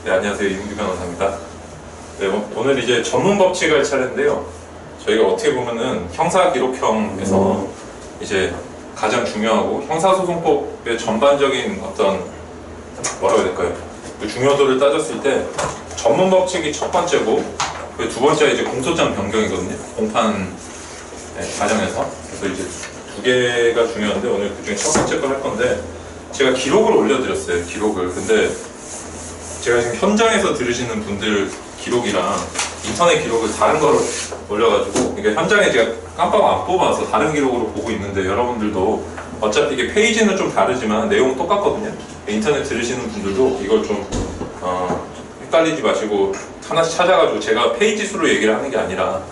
네, 안녕하세요. 이문규 변호사입니다. 네, 오늘 이제 전문 법칙 할 차례인데요. 저희가 어떻게 보면은 형사기록형에서 이제 가장 중요하고 형사소송법의 전반적인 어떤 뭐라고 해야 될까요? 그 중요도를 따졌을 때 전문 법칙이 첫 번째고 그 두 번째가 이제 공소장 변경이거든요. 공판 과정에서. 그래서 이제 두 개가 중요한데 오늘 그중에 첫 번째 걸 할 건데 제가 기록을 올려드렸어요. 기록을. 근데 제가 지금 현장에서 들으시는 분들 기록이랑 인터넷 기록을 다른 거로 올려가지고 이게 현장에 제가 깜빡 안 뽑아서 다른 기록으로 보고 있는데 여러분들도 어차피 이게 페이지는 좀 다르지만 내용은 똑같거든요. 인터넷 들으시는 분들도 이걸 좀 헷갈리지 마시고 하나씩 찾아가지고 제가 페이지 수로 얘기를 하는 게 아니라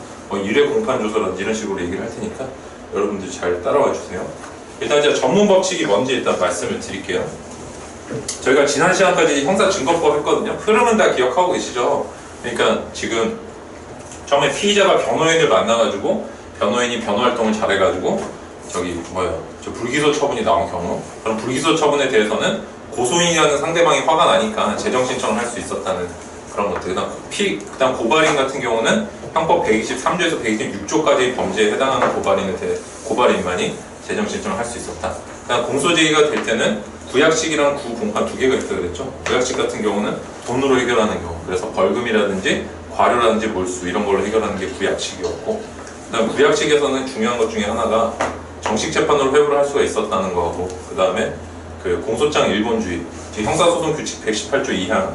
일회 공판 조서라든지 이런 식으로 얘기를 할 테니까 여러분들이 잘 따라와 주세요. 일단 이제 전문 법칙이 뭔지 일단 말씀을 드릴게요. 저희가 지난 시간까지 형사증거법 했거든요. 흐름은 다 기억하고 계시죠? 그러니까 지금 처음에 피의자가 변호인을 만나가지고 변호인이 변호활동을 잘해가지고 저 불기소 처분이 나온 경우, 그럼 불기소 처분에 대해서는 고소인이라는 상대방이 화가 나니까 재정 신청을 할 수 있었다는 그런 것들. 그다음 고발인 같은 경우는 형법 123조에서 126조까지 범죄에 해당하는 고발인만이 재정 신청을 할 수 있었다. 그다음 공소제기가 될 때는 구약식이랑 구공판 두 개가 있다고 그랬죠. 구약식 같은 경우는 돈으로 해결하는 경우, 그래서 벌금이라든지 과료라든지 몰수 이런 걸로 해결하는 게 구약식이었고, 그다음 구약식에서는 중요한 것 중에 하나가 정식 재판으로 회부를 할 수가 있었다는 거고, 그다음에 그 공소장 일본주의, 형사소송 규칙 118조 2항,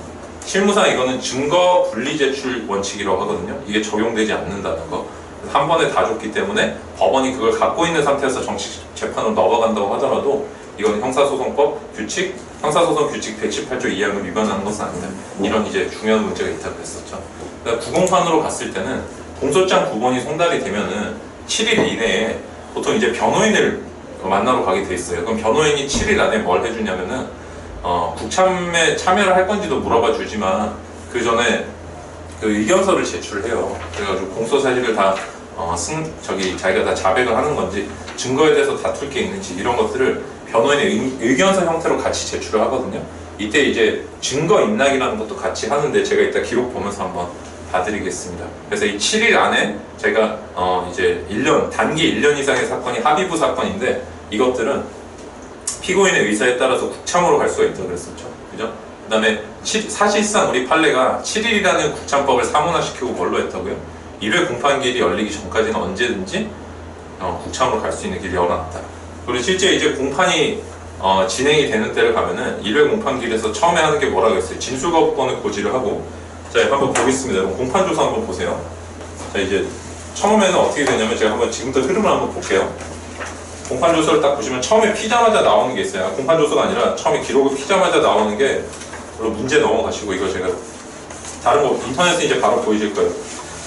실무상 이거는 증거 분리 제출 원칙이라고 하거든요. 이게 적용되지 않는다는 거. 한 번에 다 줬기 때문에 법원이 그걸 갖고 있는 상태에서 정식 재판으로 넘어간다고 하더라도 이건 형사소송법 규칙, 형사소송 규칙 118조 2항을 위반하는 것은 아니다. 이런 이제 중요한 문제가 있다고 했었죠. 그러니까 구공판으로 갔을 때는 공소장 9번이 송달이 되면은 7일 이내에 보통 이제 변호인을 만나러 가게 돼 있어요. 그럼 변호인이 7일 안에 뭘 해주냐면은 국참에 참여를 할 건지도 물어봐 주지만 그 전에 그 의견서를 제출해요. 그래가지고 공소 사실을 다 자기가 다 자백을 하는 건지 증거에 대해서 다툴 게 있는지 이런 것들을 변호인의 의견서 형태로 같이 제출을 하거든요. 이때 이제 증거 인락이라는 것도 같이 하는데 제가 이따 기록 보면서 한번 봐드리겠습니다. 그래서 이 7일 안에 제가 이제 단기 1년 이상의 사건이 합의부 사건인데 이것들은 피고인의 의사에 따라서 국참으로 갈 수가 있다고 그랬었죠. 그죠? 그 다음에 사실상 우리 판례가 7일이라는 국참법을 사문화시키고 뭘로 했다고요? 1회 공판기일이 열리기 전까지는 언제든지 국참으로 갈 수 있는 길이 열어놨다. 그리고 실제 이제 공판이 진행이 되는 때를 가면은 1회 공판기일에서 처음에 하는 게 뭐라고 했어요? 진술거부권을 고지를 하고, 자, 한번 보겠습니다. 그럼 공판조사 한번 보세요. 자, 이제 처음에는 어떻게 되냐면 제가 한번 지금부터 흐름을 한번 볼게요. 공판조서를 딱 보시면 처음에 피자마자 나오는 게 있어요. 공판조서가 아니라 처음에 기록을 피자마자 나오는 게, 그리고 문제 넘어가시고 이거 제가 다른 거 인터넷에 이제 바로 보이실 거예요.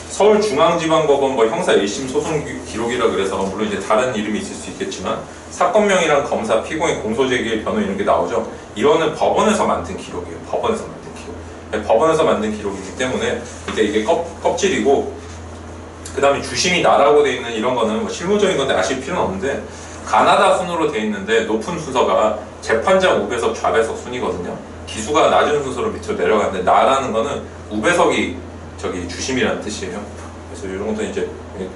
서울중앙지방법원 형사 1심 소송 기록이라 그래서 물론 이제 다른 이름이 있을 수 있겠지만 사건명이랑 검사, 피고인, 공소제기, 변호인 이런 게 나오죠. 이거는 법원에서 만든 기록이에요. 법원에서 만든 기록. 법원에서 만든 기록이기 때문에 이게 껍질이고, 그 다음에 주심이 나라고 돼 있는 이런 거는 실무적인 건데 아실 필요는 없는데, 가나다 순으로 돼 있는데 높은 순서가 재판장 우배석, 좌배석 순이거든요. 기수가 낮은 순서로 밑으로 내려가는데 나라는 거는 우배석이 주심이라는 뜻이에요. 그래서 이런 것도 이제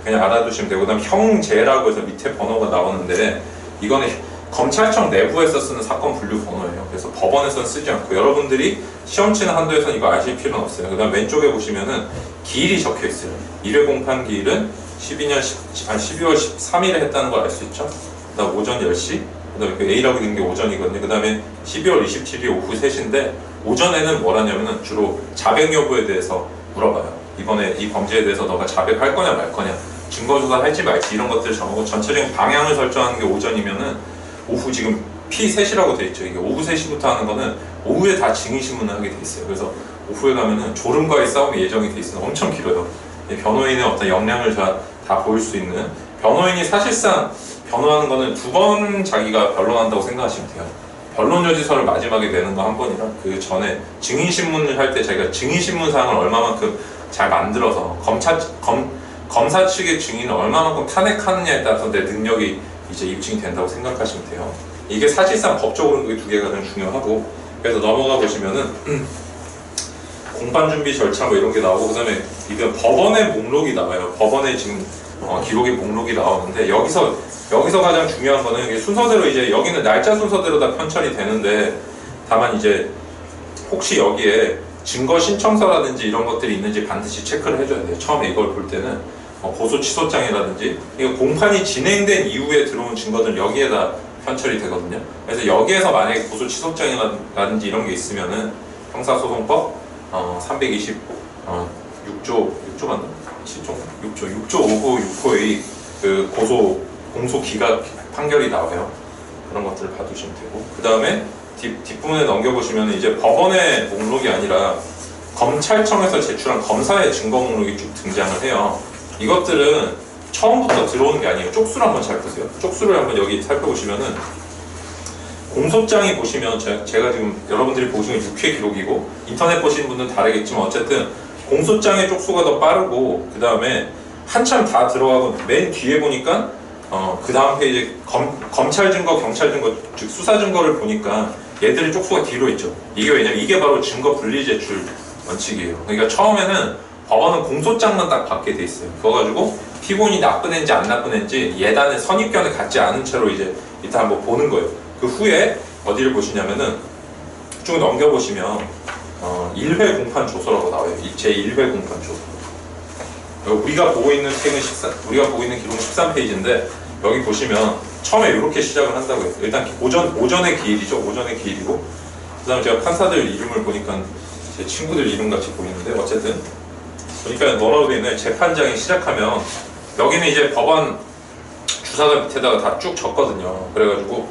그냥 알아두시면 되고, 그다음 형제라고 해서 밑에 번호가 나오는데 이거는 검찰청 내부에서 쓰는 사건 분류 번호예요. 그래서 법원에서는 쓰지 않고 여러분들이 시험 치는 한도에서는 이거 아실 필요는 없어요. 그다음 왼쪽에 보시면은 기일이 적혀 있어요. 1회 공판 기일은 12월 13일에 했다는 걸 알 수 있죠. 그다음 오전 10시, 그다음에 A라고 있는 게 오전이거든요. 그다음에 12월 27일 오후 3시인데 오전에는 뭘 하냐면은 주로 자백 여부에 대해서 물어봐요. 이번에 이 범죄에 대해서 너가 자백할 거냐 말 거냐, 증거조사 할지 말지 이런 것들을 정하고 전체적인 방향을 설정하는 게 오전이면은 오후 지금 P3시라고 돼 있죠. 이게 오후 3시부터 하는 거는 오후에 다 증인신문을 하게 돼 있어요. 그래서 오후에 가면은 졸음과의 싸움이 예정이 돼 있어요. 엄청 길어요. 변호인의 어떤 역량을 다 보일 수 있는, 변호인이 사실상 변호하는 거는 2번 자기가 변론한다고 생각하시면 돼요. 변론여지서를 마지막에 내는 거 한 번이랑 그 전에 증인신문을 할 때 자기가 증인신문사항을 얼마만큼 잘 만들어서 검사 측의 증인을 얼마만큼 탄핵하느냐에 따라서 내 능력이 이제 입증이 된다고 생각하시면 돼요. 이게 사실상 법적으로 이 두 개가 가장 중요하고, 그래서 넘어가 보시면은 공판 준비 절차 뭐 이런 게 나오고 그다음에 이게 법원의 목록이 나와요. 법원의 지금 기록의 목록이 나오는데 여기서 가장 중요한 거는 이게 순서대로 이제 여기는 날짜 순서대로 다 편찬이 되는데 다만 이제 혹시 여기에 증거 신청서라든지 이런 것들이 있는지 반드시 체크를 해줘야 돼요. 처음에 이걸 볼 때는 고소 취소장이라든지 이거 공판이 진행된 이후에 들어온 증거들 여기에다 편철이 되거든요. 그래서 여기에서 만약에 고소 취소장이라든지 이런 게 있으면은 형사소송법 320 6조 맞나? 6조 5호 6호의 그 공소 기각 판결이 나와요. 그런 것들을 봐두시면 되고 그 다음에 뒷부분에 넘겨보시면 이제 법원의 목록이 아니라 검찰청에서 제출한 검사의 증거 목록이 쭉 등장을 해요. 이것들은 처음부터 들어오는 게 아니에요. 쪽수를 한번 잘 보세요. 쪽수를 한번 여기 살펴보시면은 공소장이 보시면 제가 지금 여러분들이 보시는 6회 기록이고 인터넷 보시는 분들은 다르겠지만 어쨌든 공소장의 쪽수가 더 빠르고 그 다음에 한참 다 들어가고 맨 뒤에 보니까 그 다음 페이지에 검찰 증거, 경찰 증거, 즉 수사 증거를 보니까 얘들의 쪽수가 뒤로 있죠. 이게 왜냐면 이게 바로 증거 분리 제출 원칙이에요. 그러니까 처음에는 법원은 공소장만 딱 받게 돼 있어요. 그거 가지고 피고인이 나쁜 애인지 안 나쁜 애인지 예단의 선입견을 갖지 않은 채로 이제 이따 한번 보는 거예요. 그 후에 어디를 보시냐면은 쭉 넘겨보시면 1회 공판 조서라고 나와요. 제1회 공판 조서. 우리가 보고 있는 우리가 보고 있는 기록은 13페이지인데 여기 보시면 처음에 이렇게 시작을 한다고 했어요. 일단 오전의 기일이죠. 오전의 기일이고 그 다음에 제가 판사들 이름을 보니까 제 친구들 이름 같이 보이는데 어쨌든 보니까 뭐라고 되어 있나요? 재판장이 시작하면 여기는 이제 법원 주사가 밑에다가 다 쭉 적거든요. 그래가지고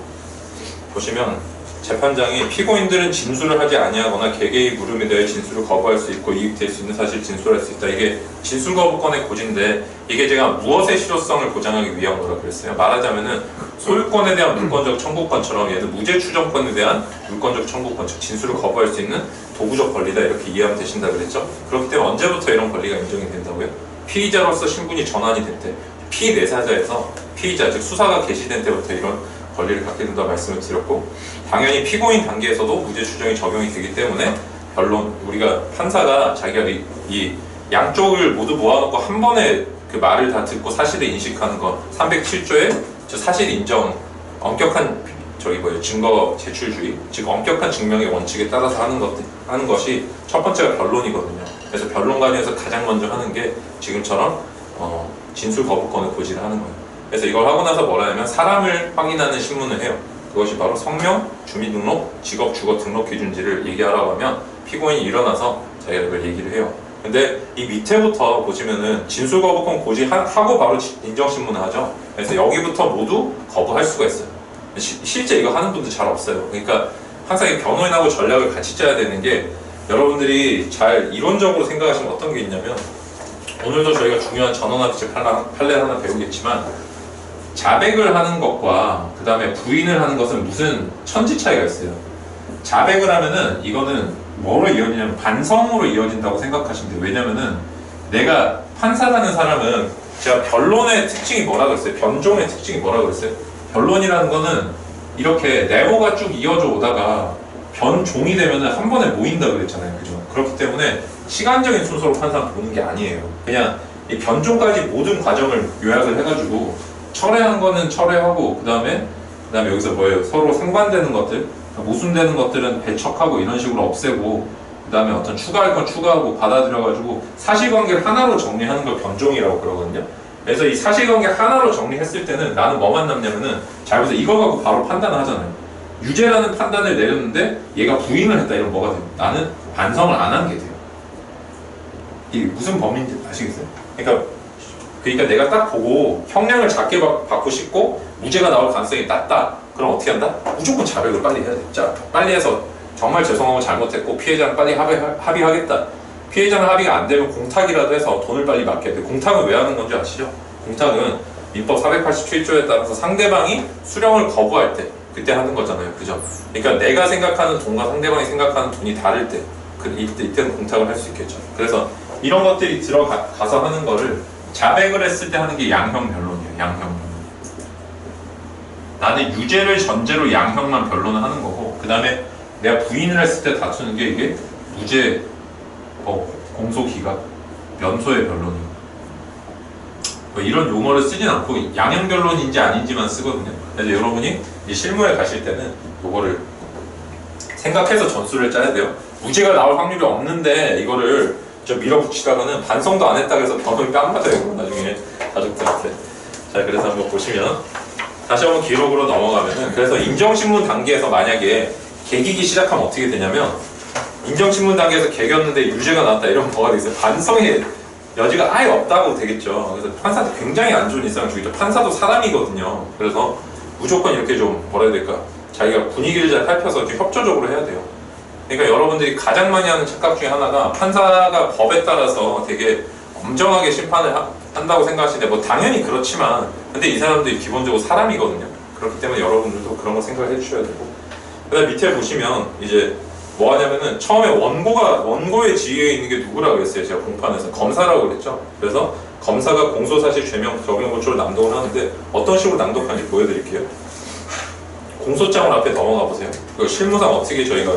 보시면 재판장이 피고인들은 진술을 하지 아니하거나 개개의 물음에 대해 진술을 거부할 수 있고 이익될 수 있는 사실 진술할 수 있다. 이게 진술 거부권의 고지인데 이게 제가 무엇의 실효성을 보장하기 위한 거라 그랬어요. 말하자면은 소유권에 대한 물권적 청구권처럼 얘는 무죄 추정권에 대한 물권적 청구권, 즉 진술을 거부할 수 있는 도구적 권리다 이렇게 이해하면 되신다 그랬죠. 그렇기 때문에 언제부터 이런 권리가 인정이 된다고요? 피의자로서 신분이 전환이 될 때, 피내사자에서 피의자, 즉 수사가 개시된 때부터 이런 권리를 갖게 된다고 말씀을 드렸고 당연히 피고인 단계에서도 무죄 추정이 적용이 되기 때문에 변론 우리가 판사가 자기가 이 양쪽을 모두 모아놓고 한 번에 그 말을 다 듣고 사실을 인식하는 거 307조의 사실 인정 엄격한 증거 제출주의 즉 엄격한 증명의 원칙에 따라서 하는 것이 첫 번째가 변론이거든요. 그래서 변론관에서 가장 먼저 하는 게 지금처럼 진술 거부권을 고지를 하는 거예요. 그래서 이걸 하고 나서 뭐라 하냐면 사람을 확인하는 신문을 해요. 그것이 바로 성명, 주민등록, 직업, 주거 등록 기준지를 얘기하라고 하면 피고인이 일어나서 자기가 이걸 얘기를 해요. 근데 이 밑에부터 보시면은 진술 거부권 고지하고 바로 인정신문을 하죠. 그래서 여기부터 모두 거부할 수가 있어요. 실제 이거 하는 분들 잘 없어요. 그러니까 항상 이 변호인하고 전략을 같이 짜야 되는 게 여러분들이 잘 이론적으로 생각하시면 어떤 게 있냐면 오늘도 저희가 중요한 전원합의체 판례 하나 배우겠지만 자백을 하는 것과 그 다음에 부인을 하는 것은 무슨 천지 차이가 있어요. 자백을 하면은 이거는 뭐로 이어지냐면 반성으로 이어진다고 생각하시면 돼요. 왜냐면은 내가 판사라는 사람은 제가 변론의 특징이 뭐라 그랬어요? 변종의 특징이 뭐라 그랬어요? 변론이라는 거는 이렇게 네모가 쭉 이어져 오다가 변종이 되면은 한 번에 모인다 그랬잖아요. 그죠? 그렇기 때문에 시간적인 순서로 판사는 보는 게 아니에요. 그냥 이 변종까지 모든 과정을 요약을 해가지고 철회한 거는 철회하고 그 다음에 여기서 뭐예요? 서로 상반되는 것들 모순되는 것들은 배척하고 이런 식으로 없애고 그 다음에 어떤 추가할 건 추가하고 받아들여가지고 사실관계를 하나로 정리하는 걸 변종이라고 그러거든요. 그래서 이 사실관계 하나로 정리했을 때는 나는 뭐만 남냐면은 잘 보세요. 이거 갖고 바로 판단을 하잖아요. 유죄라는 판단을 내렸는데 얘가 부인을 했다 이러면 뭐가 돼요? 나는 반성을 안 한 게 돼요. 이게 무슨 범인지 아시겠어요? 그러니까 내가 딱 보고 형량을 작게 받고 싶고 무죄가 나올 가능성이 낮다. 그럼 어떻게 한다? 무조건 자백을 빨리 해야 돼. 자, 빨리 해서 정말 죄송하고 잘못했고 피해자는 빨리 합의하겠다. 피해자는 합의가 안 되면 공탁이라도 해서 돈을 빨리 맡겨야 돼. 공탁은 왜 하는 건지 아시죠? 공탁은 민법 487조에 따라서 상대방이 수령을 거부할 때 그때 하는 거잖아요. 그죠? 그러니까 내가 생각하는 돈과 상대방이 생각하는 돈이 다를 때 이때는 공탁을 할 수 있겠죠. 그래서 이런 것들이 들어가서 하는 거를 자백을 했을 때 하는 게 양형 변론이에요. 양형 변론. 나는 유죄를 전제로 양형만 변론을 하는 거고 그 다음에 내가 부인을 했을 때 다투는 게 이게 무죄 공소기각, 면소의 변론이고 뭐 이런 용어를 쓰진 않고 양형변론인지 아닌지만 쓰거든요. 그래서 여러분이 이 실무에 가실 때는 이거를 생각해서 전술을 짜야 돼요. 무죄가 나올 확률이 없는데 이거를 좀 밀어붙이다가는 반성도 안 했다고 해서 변호인 뺨 맞아요. 나중에 가족들한테. 자, 그래서 한번 보시면 다시 한번 기록으로 넘어가면은 그래서 인정신문 단계에서 만약에 개기기 시작하면 어떻게 되냐면 인정신문 단계에서 개겼는데 유죄가 나왔다 이러면 뭐가 되겠어요? 반성의 여지가 아예 없다고 되겠죠. 그래서 판사도 굉장히 안 좋은 일상을 주겠죠. 판사도 사람이거든요. 그래서 무조건 이렇게 좀 뭐라 해야 될까? 자기가 분위기를 잘 살펴서 좀 협조적으로 해야 돼요. 그러니까 여러분들이 가장 많이 하는 착각 중에 하나가 판사가 법에 따라서 되게 엄정하게 심판을 한다고 생각하시는데 뭐 당연히 그렇지만 근데 이 사람들이 기본적으로 사람이거든요. 그렇기 때문에 여러분들도 그런 거 생각해 주셔야 되고 그 다음 밑에 보시면 이제 뭐 하냐면은 처음에 원고의 지위에 있는 게 누구라고 그랬어요? 제가 공판에서 검사라고 그랬죠. 그래서 검사가 공소사실 죄명 적용 고초를 낭독을 하는데 어떤 식으로 낭독하는지 보여드릴게요. 공소장을 앞에 넘어가 보세요. 그 실무상 어떻게 저희가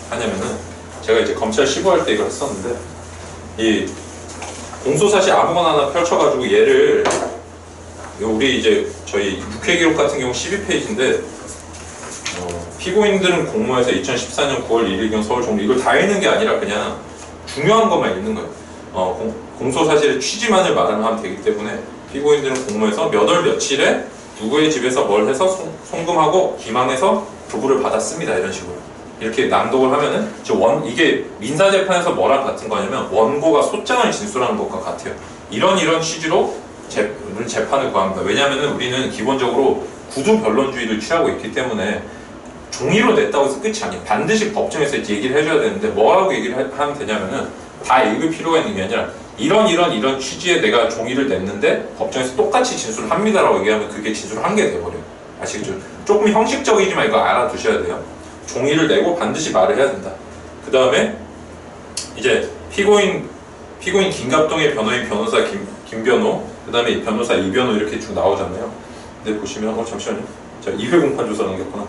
하냐면은 제가 이제 검찰 시부할 때 이걸 했었는데 이 공소사실 아무거나 하나 펼쳐가지고 얘를 우리 이제 저희 육회 기록 같은 경우 12페이지인데 피고인들은 공모해서 2014년 9월 1일경 서울종로 이걸 다 읽는 게 아니라 그냥 중요한 것만 읽는 거예요. 공소사실의 취지만을 말하면 되기 때문에 피고인들은 공모해서 몇 월 며칠에 누구의 집에서 뭘 해서 송금하고 기망해서 부부를 받았습니다. 이런 식으로 이렇게 낭독을 하면은 이게 민사재판에서 뭐랑 같은 거냐면 원고가 소장을 진술하는 것과 같아요. 이런 취지로 재판을 구합니다. 왜냐하면 우리는 기본적으로 구두 변론주의를 취하고 있기 때문에 종이로 냈다고 해서 끝이 아니에요. 반드시 법정에서 얘기를 해줘야 되는데 뭐라고 얘기를 하면 되냐면은 다 읽을 필요가 있는 게 아니라 이런 취지에 내가 종이를 냈는데 법정에서 똑같이 진술을 합니다라고 얘기하면 그게 진술을 한 게 돼버려요. 아시겠죠? 조금 형식적이지만 이거 알아두셔야 돼요. 종이를 내고 반드시 말을 해야 된다. 그 다음에 이제 피고인 김갑동의 변호인 변호사 김변호 그 다음에 변호사 이변호 이렇게 쭉 나오잖아요. 근데 보시면 잠시만요. 제가 2회 공판 조사 넘겼구나.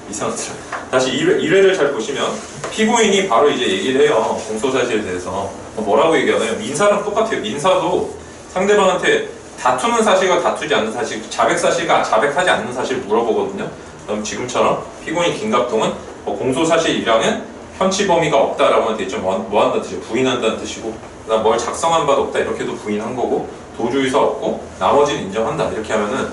이상하더라. 다시 1회를 잘 보시면 피고인이 바로 이제 얘기를 해요. 공소사실에 대해서 뭐라고 얘기하나요? 민사랑 똑같아요. 민사도 상대방한테 다투는 사실과 다투지 않는 사실, 자백사실과 자백하지 않는 사실 물어보거든요. 그럼 지금처럼 피고인 김갑동은 공소사실 1항은 편취 범위가 없다라고 하는 데 있죠. 뭐 한다는 뜻이죠. 부인한다는 뜻이고 그 다음 뭘 작성한 바도 없다 이렇게도 부인한 거고 도주의사 없고 나머지는 인정한다 이렇게 하면은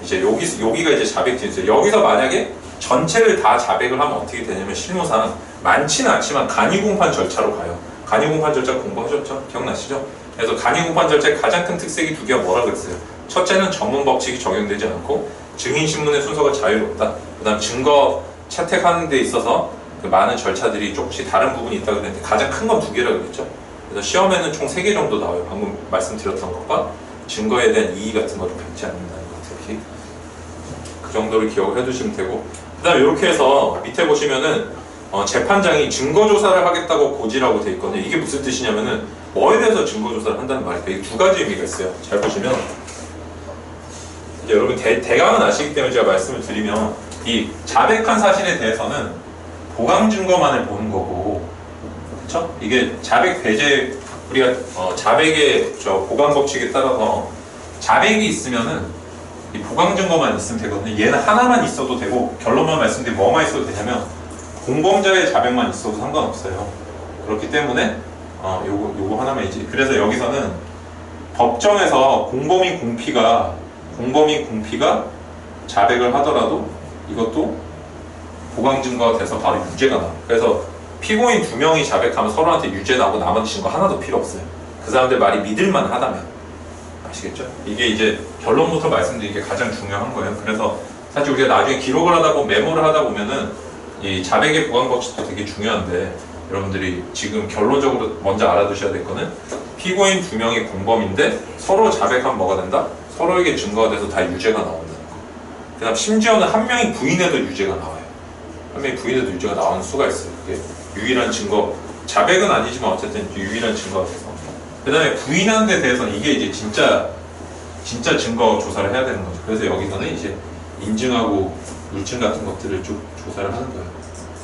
이제 여기가 이제 자백 진술. 여기서 만약에 전체를 다 자백을 하면 어떻게 되냐면 실무상 많지는 않지만 간이공판 절차로 가요. 간이공판 절차 공부하셨죠? 기억나시죠? 그래서 간이공판 절차의 가장 큰 특색이 두 개가 뭐라 그랬어요? 첫째는 전문 법칙이 적용되지 않고 증인신문의 순서가 자유롭다. 그 다음 증거 채택하는 데 있어서 그 많은 절차들이 조금씩 다른 부분이 있다고 그랬는데 가장 큰 건 두 개라고 그랬죠? 그래서 시험에는 총 3개 정도 나와요. 방금 말씀드렸던 것과 증거에 대한 이의 같은 거를 받지 않는다는 것 특히 그 정도를 기억을 해두시면 되고 그 다음에 이렇게 해서 밑에 보시면은 재판장이 증거조사를 하겠다고 고지라고 돼 있거든요. 이게 무슨 뜻이냐면은 뭐에 대해서 증거조사를 한다는 말일까? 이게 두 가지 의미가 있어요. 잘 보시면 이제 여러분 대강은 아시기 때문에 제가 말씀을 드리면 이 자백한 사실에 대해서는 보강 증거만을 보는 거고 그렇죠? 이게 자백 배제 우리가 자백의 보강 법칙에 따라서 자백이 있으면은 이 보강 증거만 있으면 되거든요. 얘는 하나만 있어도 되고 결론만 말씀드리면 뭐만 있어도 되냐면 공범자의 자백만 있어도 상관없어요. 그렇기 때문에 요거 하나만 있지. 그래서 여기서는 법정에서 공범인 공피가 자백을 하더라도 이것도 보강 증거가 돼서 바로 유죄가 나와요. 그래서 피고인 2명이 자백하면 서로한테 유죄 나오고 나머지 증거 하나도 필요 없어요. 그 사람들 말이 믿을만 하다면. 아시겠죠? 이게 이제 결론부터 말씀드리는 게 가장 중요한 거예요. 그래서 사실 우리가 나중에 기록을 하다 보면 메모를 하다 보면은 이 자백의 보강 법칙도 되게 중요한데 여러분들이 지금 결론적으로 먼저 알아두셔야 될 거는 피고인 2명이 공범인데 서로 자백하면 뭐가 된다? 서로에게 증거가 돼서 다 유죄가 나온다는 거. 그 다음 심지어는 한 명이 부인해도 유죄가 나와요. 한 명이 부인해도 유죄가 나오는 수가 있어요. 그게 유일한 증거, 자백은 아니지만 어쨌든 유일한 증거가 돼서. 그 다음에 부인하는 데 대해서는 이게 이제 진짜 증거 조사를 해야 되는 거죠. 그래서 여기서는 이제 인증하고 물증 같은 것들을 좀 조사를 하는 거예요.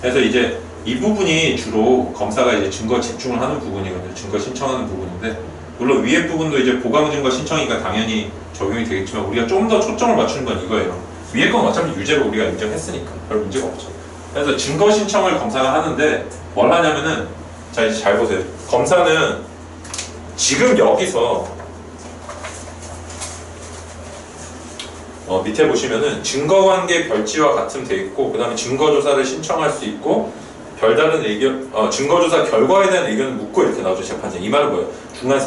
그래서 이제 이 부분이 주로 검사가 이제 증거 집중을 하는 부분이거든요. 증거 신청하는 부분인데, 물론 위에 부분도 이제 보강 증거 신청이니까 당연히 적용이 되겠지만 우리가 좀 더 초점을 맞추는 건 이거예요. 위에 건 어차피 유죄로 우리가 인정했으니까 별 문제가 없죠. 그래서 증거 신청을 검사가 하는데 뭘 하냐면은, 자 이제 잘 보세요. 검사는 지금 여기서 밑에 보시면은 증거관계 별지와 같음 돼 있고, 그 다음에 증거조사를 신청할 수 있고, 별다른 의견, 증거조사 결과에 대한 의견을 묻고 이렇게 나오죠, 재판장. 이 말은 뭐예요? 중간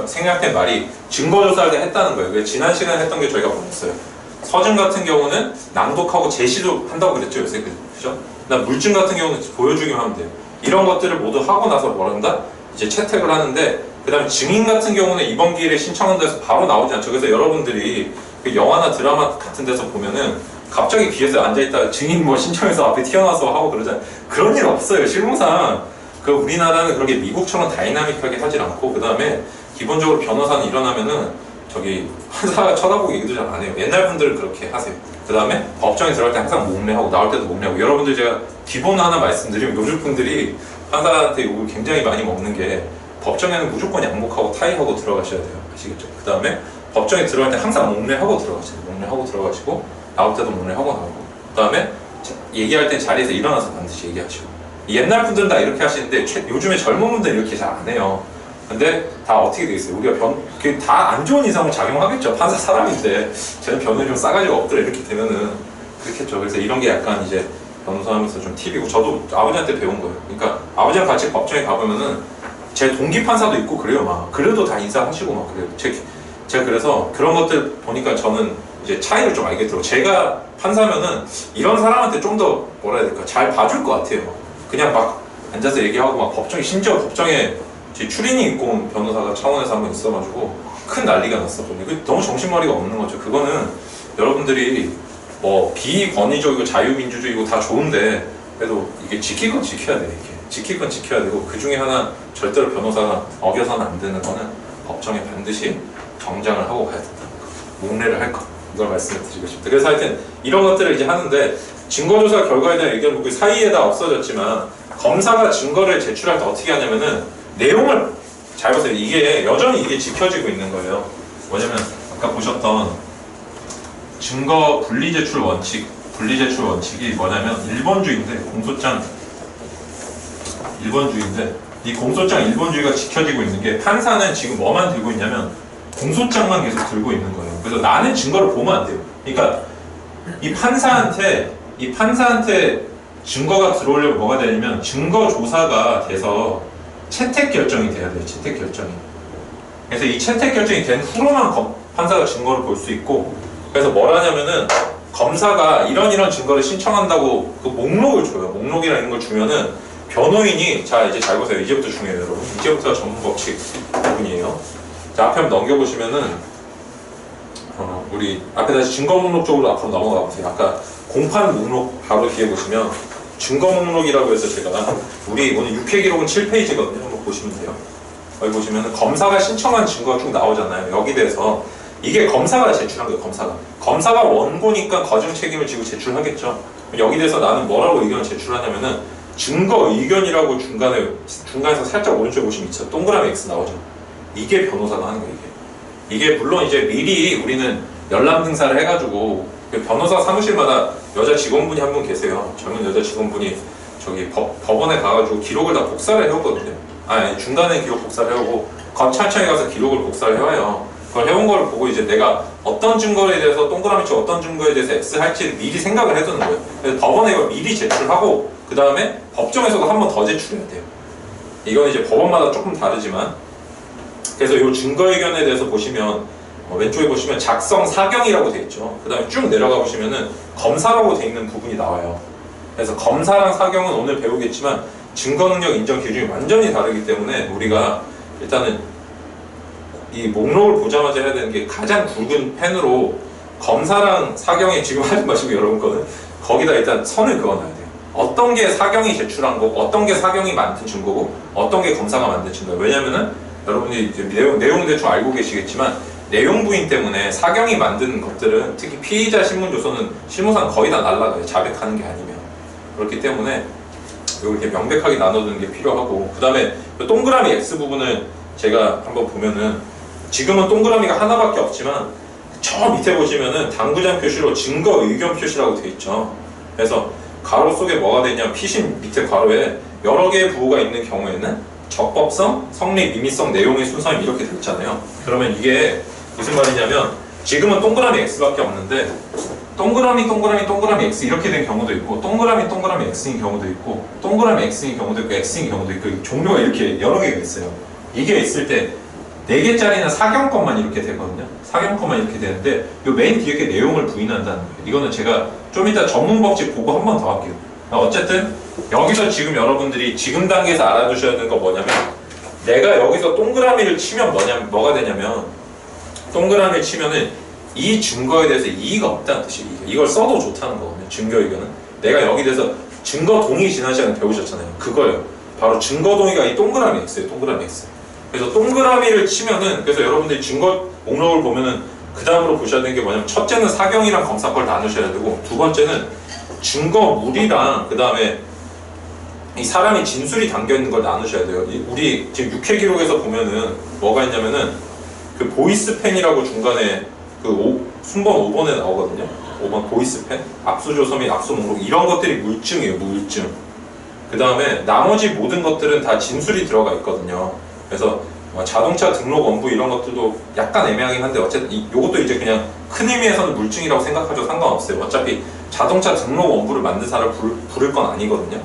생략된 말이 증거조사를 했다는 거예요. 그래서 지난 시간에 했던 게 저희가 보냈어요. 서증 같은 경우는 낭독하고 제시도 한다고 그랬죠, 요새. 그죠? 그다음 물증 같은 경우는 보여주기만 하면 돼요. 이런 것들을 모두 하고 나서 뭘 한다? 이제 채택을 하는데, 그 다음에 증인 같은 경우는 이번 기일에 신청한 데서 바로 나오지 않죠. 그래서 여러분들이 그 영화나 드라마 같은 데서 보면은 갑자기 뒤에서 앉아있다가 증인 뭐 신청해서 앞에 튀어나와서 하고 그러잖아요. 그런 일 없어요. 실무상 그 우리나라는 그렇게 미국처럼 다이나믹하게 하질 않고, 그 다음에 기본적으로 변호사는 일어나면은 저기 판사가 쳐다보고 얘기도 잘 안 해요. 옛날 분들은 그렇게 하세요. 그 다음에 법정에 들어갈 때 항상 목례하고 나올 때도 목례하고. 여러분들 제가 기본 하나 말씀드리면, 요즘 분들이 판사한테 욕을 굉장히 많이 먹는 게, 법정에는 무조건 양복하고 타이하고 들어가셔야 돼요. 아시겠죠? 그 다음에 법정에 들어갈 때 항상 목례하고 들어가셔야 돼요. 목례하고 들어가시고 나올 때도 목례하고 나오고. 그 다음에 얘기할 때 자리에서 일어나서 반드시 얘기하시고. 옛날 분들은 다 이렇게 하시는데 요즘에 젊은 분들은 이렇게 잘 안 해요. 근데 다 어떻게 되겠어요? 우리가 다 안 좋은 인상을 작용하겠죠. 판사 사람인데 쟤는 변호사 좀 싸가지가 없더라 이렇게 되면은 그렇겠죠. 그래서 이런 게 약간 이제 변호사 하면서 좀 팁이고, 저도 아버지한테 배운 거예요. 그러니까 아버지랑 같이 법정에 가보면은 제 동기 판사도 있고 그래요. 막 그래도 다 인사하시고 막 그래요. 제가 그래서 그런 것들 보니까 저는 이제 차이를 좀 알게 들어. 제가 판사면은 이런 사람한테 좀 더 뭐라 해야 될까, 잘 봐줄 것 같아요. 그냥 막 앉아서 얘기하고 막 법정에, 심지어 법정에 제 추리닝 입고 온 변호사가 창원에서 한 번 있어가지고 큰 난리가 났었거든요. 너무 정신머리가 없는 거죠. 그거는 여러분들이 뭐 비권위적이고 자유민주주의고 다 좋은데, 그래도 이게 지킬 건 지켜야 돼요. 이게 지킬 건 지켜야 되고, 그 중에 하나 절대로 변호사가 어겨서는 안 되는 거는 법정에 반드시 정장을 하고 가야 된다는 거, 목례를 할 거, 이걸 말씀을 드리고 싶다. 그래서 하여튼 이런 것들을 이제 하는데, 증거조사 결과에 대한 의견 묻기 사이에 다 없어졌지만, 검사가 증거를 제출할 때 어떻게 하냐면은 내용을 잘 보세요. 이게 여전히 이게 지켜지고 있는 거예요. 뭐냐면 아까 보셨던 증거 분리제출 원칙이 뭐냐면 1번주의인데, 이 공소장 1번주의가 지켜지고 있는 게, 판사는 지금 뭐만 들고 있냐면 공소장만 계속 들고 있는 거예요. 그래서 나는 증거를 보면 안 돼요. 그러니까 이 판사한테 증거가 들어오려면 뭐가 되냐면 증거 조사가 돼서 채택 결정이 돼야 돼요. 채택 결정이. 그래서 이 채택 결정이 된 후로만 판사가 증거를 볼 수 있고, 그래서 뭘 하냐면은 검사가 이런 증거를 신청한다고 그 목록을 줘요. 목록이라는 걸 주면은 변호인이, 자 이제 잘 보세요. 이제부터 중요해요, 여러분. 이제부터가 전문 법칙 부분이에요. 자, 앞에 한번 넘겨보시면은 우리 앞에 다시 증거 목록 쪽으로 앞으로 넘어가 보세요. 아까 공판 목록 바로 뒤에 보시면 증거 목록이라고 해서 제가, 우리 오늘 6회 기록은 7페이지거든요. 한번 보시면 돼요. 여기 보시면 검사가 신청한 증거가 쭉 나오잖아요. 여기 대해서 이게 검사가 제출한 거예요. 검사가 원고니까 거증 책임을 지고 제출하겠죠. 여기 대해서 나는 뭐라고 의견을 제출하냐면은 증거 의견이라고 중간에서 살짝 오른쪽에 보시면 있죠. 동그라미 X 나오죠. 이게 변호사가 하는 거예요. 이게 물론 이제 미리 우리는 열람 등사를 해가지고, 그 변호사 사무실마다 여자 직원분이 한 분 계세요. 젊은 여자 직원분이 저기 법원에 가가지고 기록을 다 복사를 해오거든요. 중간에 기록 복사를 해오고 검찰청에 가서 기록을 복사를 해와요. 그걸 해온 걸 보고 이제 내가 어떤 증거에 대해서 동그라미쳐, 어떤 증거에 대해서 X 할지를 미리 생각을 해두는 거예요. 그래서 법원에 이걸 미리 제출하고, 그 다음에 법정에서도 한 번 더 제출해야 돼요. 이건 이제 법원마다 조금 다르지만, 그래서 이 증거의견에 대해서 보시면 왼쪽에 보시면 작성 사경이라고 돼 있죠. 그 다음에 쭉 내려가 보시면은 검사라고 돼 있는 부분이 나와요. 그래서 검사랑 사경은 오늘 배우겠지만 증거능력 인정 기준이 완전히 다르기 때문에, 우리가 일단은 이 목록을 보자마자 해야 되는 게, 가장 굵은 펜으로 검사랑 사경이 지금 하지 마시고 여러분 거는 거기다 일단 선을 그어놔야 돼요. 어떤 게 사경이 제출한 거고, 어떤 게 사경이 만든 증거고, 어떤 게 검사가 만든 증거예요. 왜냐면은 여러분이 이제 내용 대충 알고 계시겠지만, 내용 부인 때문에 사경이 만든 것들은, 특히 피의자 신문 조서는 실무상 거의 다 날라가요. 자백하는 게 아니면. 그렇기 때문에 이렇게 명백하게 나눠두는 게 필요하고, 그 다음에 동그라미 X 부분을 제가 한번 보면은 지금은 동그라미가 하나밖에 없지만 저 밑에 보시면은 당구장 표시로 증거 의견 표시라고 되어 있죠. 그래서 가로 속에 뭐가 되냐, 피신 밑에 괄호에 여러 개의 부호가 있는 경우에는 적법성, 성립, 임의성, 내용의 순서임 이렇게 되어 있잖아요. 그러면 이게 무슨 말이냐면 지금은 동그라미 X밖에 없는데 동그라미 X 이렇게 된 경우도 있고, 동그라미 X인 경우도 있고, 동그라미 X인 경우도 있고, X인 경우도 있고, 종류가 이렇게 여러 개가 있어요. 이게 있을 때 4개짜리는 사경권만 이렇게 되거든요. 사경권만 이렇게 되는데 이 맨 뒤에 내용을 부인한다는 거예요. 이거는 제가 좀 이따 전문 법칙 보고 한 번 더 할게요. 어쨌든 여기서 지금 여러분들이 지금 단계에서 알아두셔야 되는 거 뭐냐면, 내가 여기서 동그라미를 치면 뭐가 되냐면, 동그라미를 치면은 이 증거에 대해서 이의가 없다는 뜻이에요. 이걸 써도 좋다는 거거든요. 증거 의견은. 내가 여기 대해서 증거 동의 지난 시간에 배우셨잖아요. 그거예요. 바로 증거 동의가 이 동그라미 X예요. 동그라미 X. 그래서 동그라미를 치면은, 그래서 여러분들이 증거 목록을 보면은 그 다음으로 보셔야 되는 게 뭐냐면, 첫째는 사경이랑 검사 걸 나누셔야 되고, 두 번째는 증거물이랑 그 다음에 이 사람이 진술이 담겨 있는 걸 나누셔야 돼요. 우리 지금 6회 기록에서 보면은 뭐가 있냐면은 그 보이스펜이라고 중간에 그 순번 5번에 나오거든요. 5번 보이스펜, 압수조서 및 압수 목록, 이런 것들이 물증이에요. 물증. 그 다음에 나머지 모든 것들은 다 진술이 들어가 있거든요. 그래서 자동차 등록 원부 이런 것들도 약간 애매하긴 한데, 어쨌든 요것도 이제 그냥 큰 의미에서는 물증이라고 생각하죠. 상관없어요. 어차피 자동차 등록 원부를 만든 사람을 부를 건 아니거든요.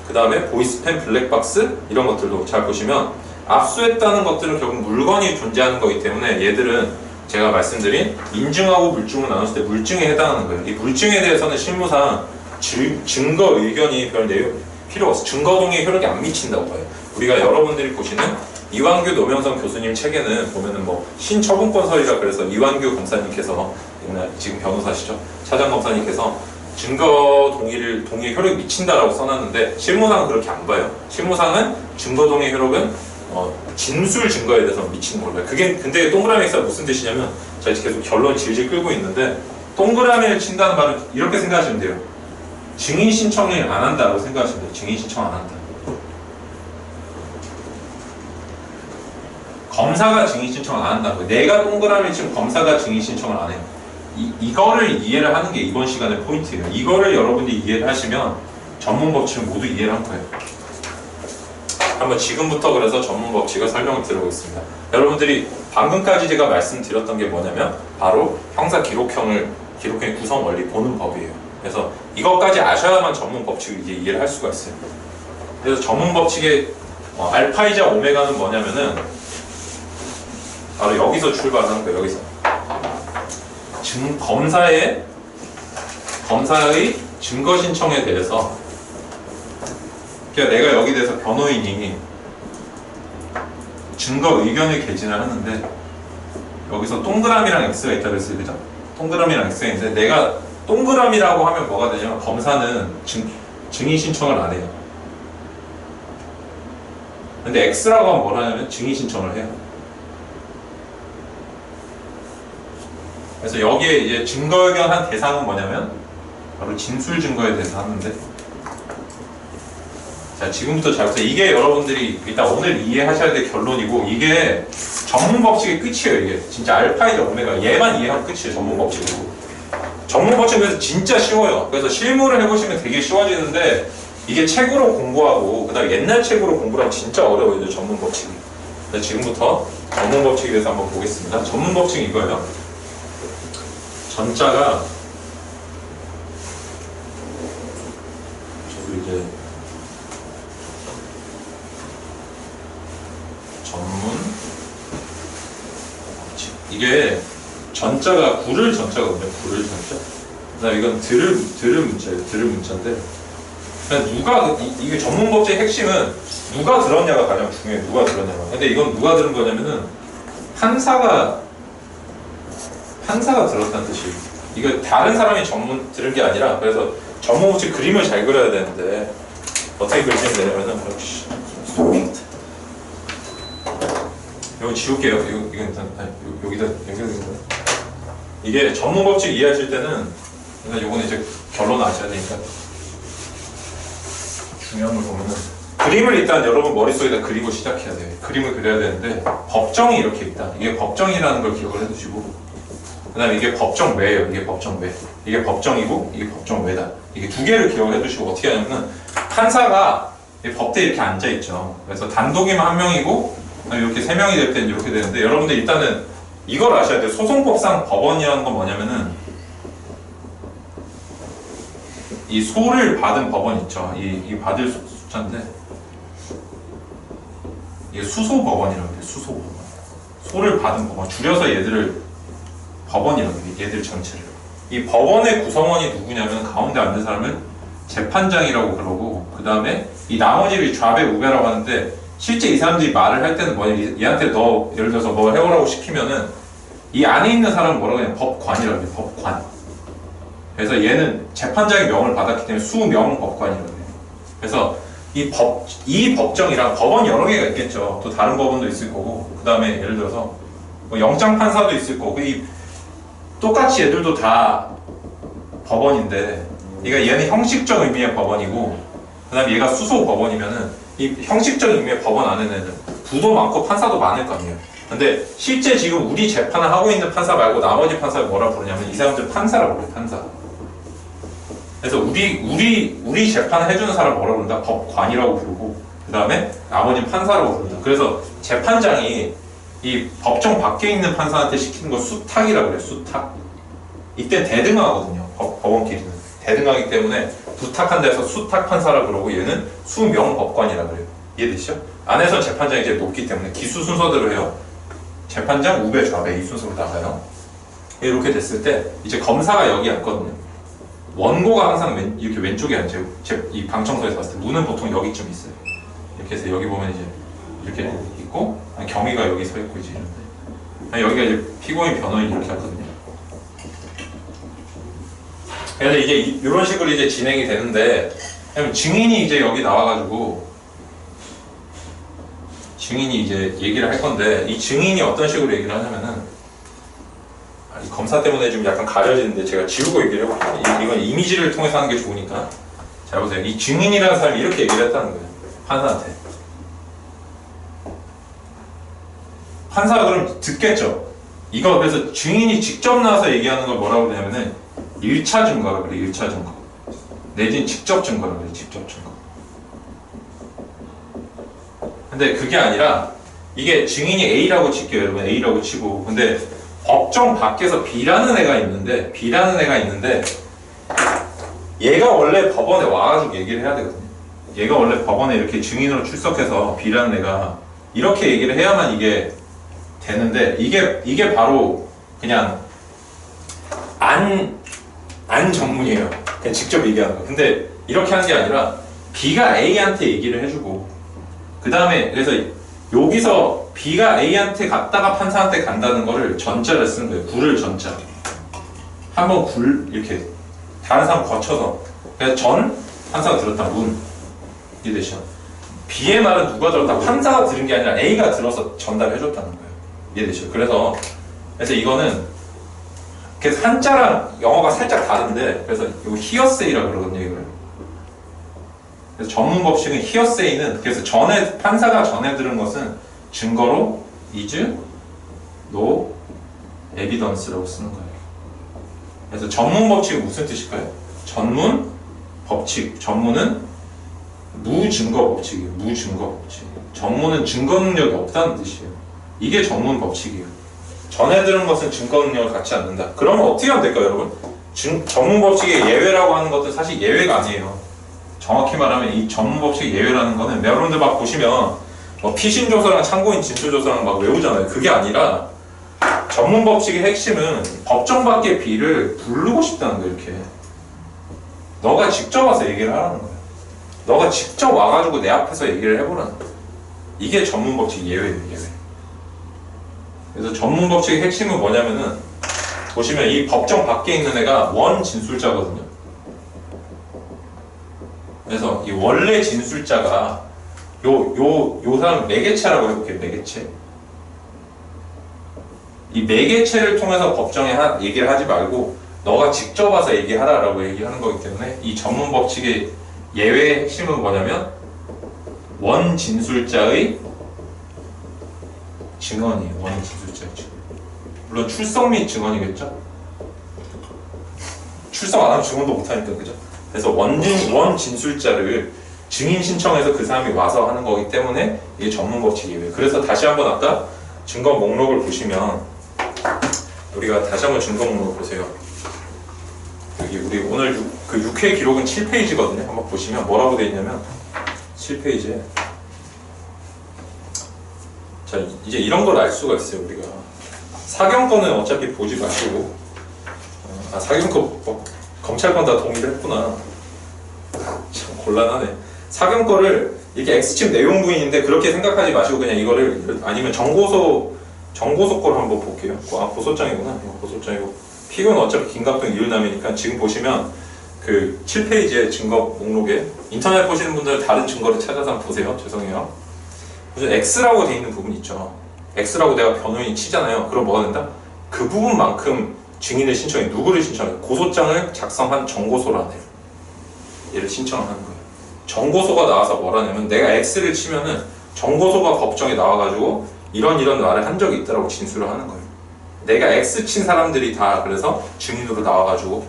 그 다음에 보이스펜, 블랙박스 이런 것들도 잘 보시면 압수했다는 것들은 결국 물건이 존재하는 거기 때문에 얘들은 제가 말씀드린 인증하고 물증을 나눴을 때 물증에 해당하는 거예요. 이 물증에 대해서는 실무상 증거 의견이 별 내용 필요 없어. 증거 동의의 효력이 안 미친다고 봐요. 우리가 여러분들이 보시는 이완규 노명성 교수님 책에는 보면은 뭐 신처분권설이라 그래서 이완규 검사님께서 옛날 지금 변호사시죠, 차장 검사님께서 증거 동의의 효력이 미친다라고 써놨는데, 실무상은 그렇게 안 봐요. 실무상은 증거 동의의 효력은 진술 증거에 대해서 미치는 걸로 해요. 그게 근데 동그라미 X가 무슨 뜻이냐면, 제가 계속 결론 질질 끌고 있는데, 동그라미를 친다는 말은 이렇게 생각하시면 돼요. 증인 신청을 안 한다고 생각하시면 돼요. 증인 신청 안 한다. 검사가 증인 신청을 안 한다고. 내가 동그라미 치면 검사가 증인 신청을 안 해요. 이거를 이해를 하는 게 이번 시간의 포인트예요. 이거를 여러분들이 이해를 하시면 전문 법칙을 모두 이해를 한 거예요. 한번 지금부터 그래서 전문 법칙을 설명을 드려보겠습니다. 여러분들이 방금까지 제가 말씀드렸던 게 뭐냐면 바로 형사 기록형의 구성 원리 보는 법이에요. 그래서 이것까지 아셔야만 전문 법칙을 이제 이해를 할 수가 있어요. 그래서 전문 법칙의 알파이자 오메가는 뭐냐면은 바로 여기서 출발하는 거예요. 여기서 검사의 증거 신청에 대해서, 그러니까 내가 여기 대해서 변호인이 증거 의견을 개진을 하는데, 여기서 동그라미랑 X가 있다고 했어요. 그죠? 동그라미랑 X가 있는데, 내가 동그라미라고 하면 뭐가 되냐면 검사는 증인 신청을 안 해요. 근데 X라고 하면 뭘 하냐면 증인 신청을 해요. 그래서 여기에 이제 증거 의견 한 대상은 뭐냐면 바로 진술 증거에 대해서 하는데, 자 지금부터 잘 보세요. 이게 여러분들이 일단 오늘 이해하셔야 될 결론이고, 이게 전문 법칙의 끝이에요. 이게 진짜 알파이자 오메가, 얘만 이해하면 끝이에요. 전문 법칙이고. 전문 법칙은 그래서 진짜 쉬워요. 그래서 실무를 해보시면 되게 쉬워지는데, 이게 책으로 공부하고 그다음에 옛날 책으로 공부하면 진짜 어려워요. 전문 법칙이. 그래서 지금부터 전문 법칙에 대해서 한번 보겠습니다. 전문 법칙이 이거예요. 전자가 저도 이제 전문 법칙, 이게 전자가 구를 전자거든요. 구를 전자. 그다음 이건 들을 문자예요. 들을 문자인데, 누가 이게 전문 법칙의 핵심은 누가 들었냐가 가장 중요해요. 누가 들었냐가. 근데 이건 누가 들은 거냐면은 판사가 들었다는 뜻이에요. 이거 다른 사람이 들은 게 아니라, 그래서 전문 법칙 그림을 잘 그려야 되는데 어떻게 그리시면 되냐면은 이거 지울게요. 이건 일단 여기다 연결됩니다. 이게 전문 법칙 이해하실 때는 일단 요거는 이제 결론 아셔야 되니까 중요한 걸 보면은 그림을 일단 여러분 머릿속에다 그리고 시작해야 돼요. 그림을 그려야 되는데 법정이 이렇게 있다. 이게 법정이라는 걸 기억을 해두시고 그 다음에 이게 법정 외예요. 이게 법정 외. 이게 법정이고 이게 법정 외다. 이게 두 개를 기억을 해두시고 어떻게 하냐면은 판사가 법대에 이렇게 앉아있죠. 그래서 단독이면 한 명이고 이렇게 세 명이 될 때는 이렇게 되는데 여러분들 일단은 이걸 아셔야 돼요. 소송법상 법원이라는 건 뭐냐면은 이 소를 받은 법원 있죠. 이 받을 숫자인데 이게 수소법원이라고 해요. 수소법원. 소를 받은 법원. 줄여서 얘들을 법원이라고 해요. 얘들 전체를. 이 법원의 구성원이 누구냐면 가운데 앉은 사람을 재판장이라고 그러고 그 다음에 이 나머지를 좌배 우배라고 하는데 실제 이 사람들이 말을 할 때는 뭐냐 얘한테 너 예를 들어서 뭐 해오라고 시키면은 이 안에 있는 사람은 뭐라고 해요? 법관이라고 해요. 법관. 그래서 얘는 재판장의 명을 받았기 때문에 수명 법관이라고 해요. 그래서 이 법정이랑 법원 여러 개가 있겠죠. 또 다른 법원도 있을 거고 그 다음에 예를 들어서 뭐 영장 판사도 있을 거고 똑같이 얘들도 다 법원인데 그러니까 얘는 형식적 의미의 법원이고 그 다음에 얘가 수소 법원이면은 이 형식적 의미의 법원 안에는 부도 많고 판사도 많을 거 아니에요. 근데 실제 지금 우리 재판을 하고 있는 판사 말고 나머지 판사를 뭐라 부르냐면 이 사람들 판사라고 그래요. 판사. 그래서 우리 재판을 해주는 사람 뭐라 부른다? 법관이라고 부르고 그 다음에 나머지 판사라고 부른다. 그래서 재판장이 이 법정 밖에 있는 판사한테 시키는 거 수탁이라고 그래요. 수탁. 이때 대등하거든요. 법원끼리는. 대등하기 때문에 부탁한 데서 수탁 판사라고 그러고 얘는 수명 법관이라고 그래요. 이해되시죠? 안에서 재판장이 이제 높기 때문에 기수 순서대로 해요. 재판장, 우배, 좌배 이 순서로 나가요. 이렇게 됐을 때 이제 검사가 여기 앉거든요. 원고가 항상 이렇게 왼쪽에 앉아요. 이 방청석에서 봤을 때 문은 보통 여기쯤 있어요. 이렇게 해서 여기 보면 이제 이렇게 있고 경위가 여기 서 있고 이제 이런데 여기가 이제 피고인 변호인 이렇게 하거든요. 그래서 이제 이런 식으로 이제 진행이 되는데 증인이 이제 여기 나와가지고 증인이 이제 얘기를 할 건데 이 증인이 어떤 식으로 얘기를 하냐면은 이 검사 때문에 좀 약간 가려지는데 제가 지우고 얘기를 해볼게요. 이건 이미지를 통해서 하는 게 좋으니까. 잘 보세요. 이 증인이라는 사람이 이렇게 얘기를 했다는 거예요. 판사한테. 판사가 그럼 듣겠죠. 이거 그래서 증인이 직접 나와서 얘기하는 걸 뭐라고 그러냐면은 1차 증거라고 그래요. 1차 증거. 내지는 직접 증거라고 그래요. 직접 증거. 근데 그게 아니라 이게 증인이 A라고 칠게요. 여러분 A라고 치고 근데 법정 밖에서 B라는 애가 있는데 얘가 원래 법원에 와가지고 얘기를 해야 되거든요. 얘가 원래 법원에 이렇게 증인으로 출석해서 B라는 애가 이렇게 얘기를 해야만 이게 되는데 이게 바로 그냥 안 전문이에요. 그냥 직접 얘기하는 거. 근데 이렇게 하는 게 아니라 B가 A한테 얘기를 해주고 그 다음에 그래서 여기서 B가 A한테 갔다가 판사한테 간다는 거를 전자를 쓰는 거예요. 굴을 전자. 한번 이렇게 다른 사람 거쳐서 그래서 판사가 들었다 문 이해되시죠? B의 말은 누가 들었다? 판사가 들은 게 아니라 A가 들어서 전달해 줬다는 거예요. 이해되시죠? 그래서 이거는 그래서 한자랑 영어가 살짝 다른데 그래서 이거 hearsay라고 그러거든요. 이걸. 그래서 전문 법칙은 hearsay는 그래서 판사가 전해 들은 것은 증거로 is no evidence라고 쓰는 거예요. 그래서 전문 법칙은 무슨 뜻일까요? 전문 법칙. 전문은 무증거 법칙이에요. 무증거 법칙. 전문은 증거 능력이 없다는 뜻이에요. 이게 전문 법칙이에요. 전해 들은 것은 증거 능력을 갖지 않는다. 그러면 어떻게 하면 될까요, 여러분? 전문 법칙의 예외라고 하는 것도 사실 예외가 아니에요. 정확히 말하면 이 전문 법칙의 예외라는 거는 여러분들 막 보시면 뭐 피신조서랑 참고인 진술조서랑 막 외우잖아요. 그게 아니라 전문 법칙의 핵심은 법정 밖의 B를 부르고 싶다는 거예요. 이렇게 너가 직접 와서 얘기를 하라는 거예요. 너가 직접 와가지고 내 앞에서 얘기를 해보라는 거예요. 이게 전문 법칙 예외예요. 예외. 그래서 전문 법칙의 핵심은 뭐냐면은 보시면 이 법정 밖에 있는 애가 원 진술자거든요. 그래서 이 원래 진술자가 요 사람 매개체라고 해볼게요. 매개체. 이 매개체를 통해서 법정에 얘기를 하지 말고 너가 직접 와서 얘기하라라고 얘기하는 거기 때문에 이 전문 법칙의 예외의 핵심은 뭐냐면 원진술자의 증언이에요. 원진술자의 증언. 물론 출석 및 증언이겠죠. 출석 안 하면 증언도 못하니까, 그죠? 그래서 원진술자를 증인 신청해서 그 사람이 와서 하는 거기 때문에 이게 전문법칙 예외. 그래서 다시 한번 아까 증거 목록을 보시면 우리가 다시 한번 증거 목록을 보세요. 여기 우리 오늘 그 6회 기록은 7페이지거든요. 한번 보시면 뭐라고 되어 있냐면 7페이지에 자 이제 이런 걸 알 수가 있어요. 우리가 사경권은 어차피 보지 마시고 사경권 검찰권 다 동의를 했구나. 참 곤란하네. 사경권을 이렇게 X침 내용 부인인데 그렇게 생각하지 마시고 그냥 이거를 아니면 정고소 거를 한번 볼게요. 고소장이구나. 이거 고소장이고 피고는 어차피 김갑동 이율남이니까 지금 보시면 그 7페이지의 증거 목록에 인터넷 보시는 분들은 다른 증거를 찾아서 한번 보세요. 죄송해요. 무슨 X라고 돼 있는 부분 있죠. X라고 내가 변호인이 치잖아요. 그럼 뭐가 된다? 그 부분만큼 증인을 신청해. 누구를 신청해? 고소장을 작성한 정고소라네요. 얘를 신청을 하는 거예요. 정고소가 나와서 뭐라냐면 내가 X를 치면은 정고소가 법정에 나와가지고 이런 말을 한 적이 있다라고 진술을 하는 거예요. 내가 X 친 사람들이 다 그래서 증인으로 나와가지고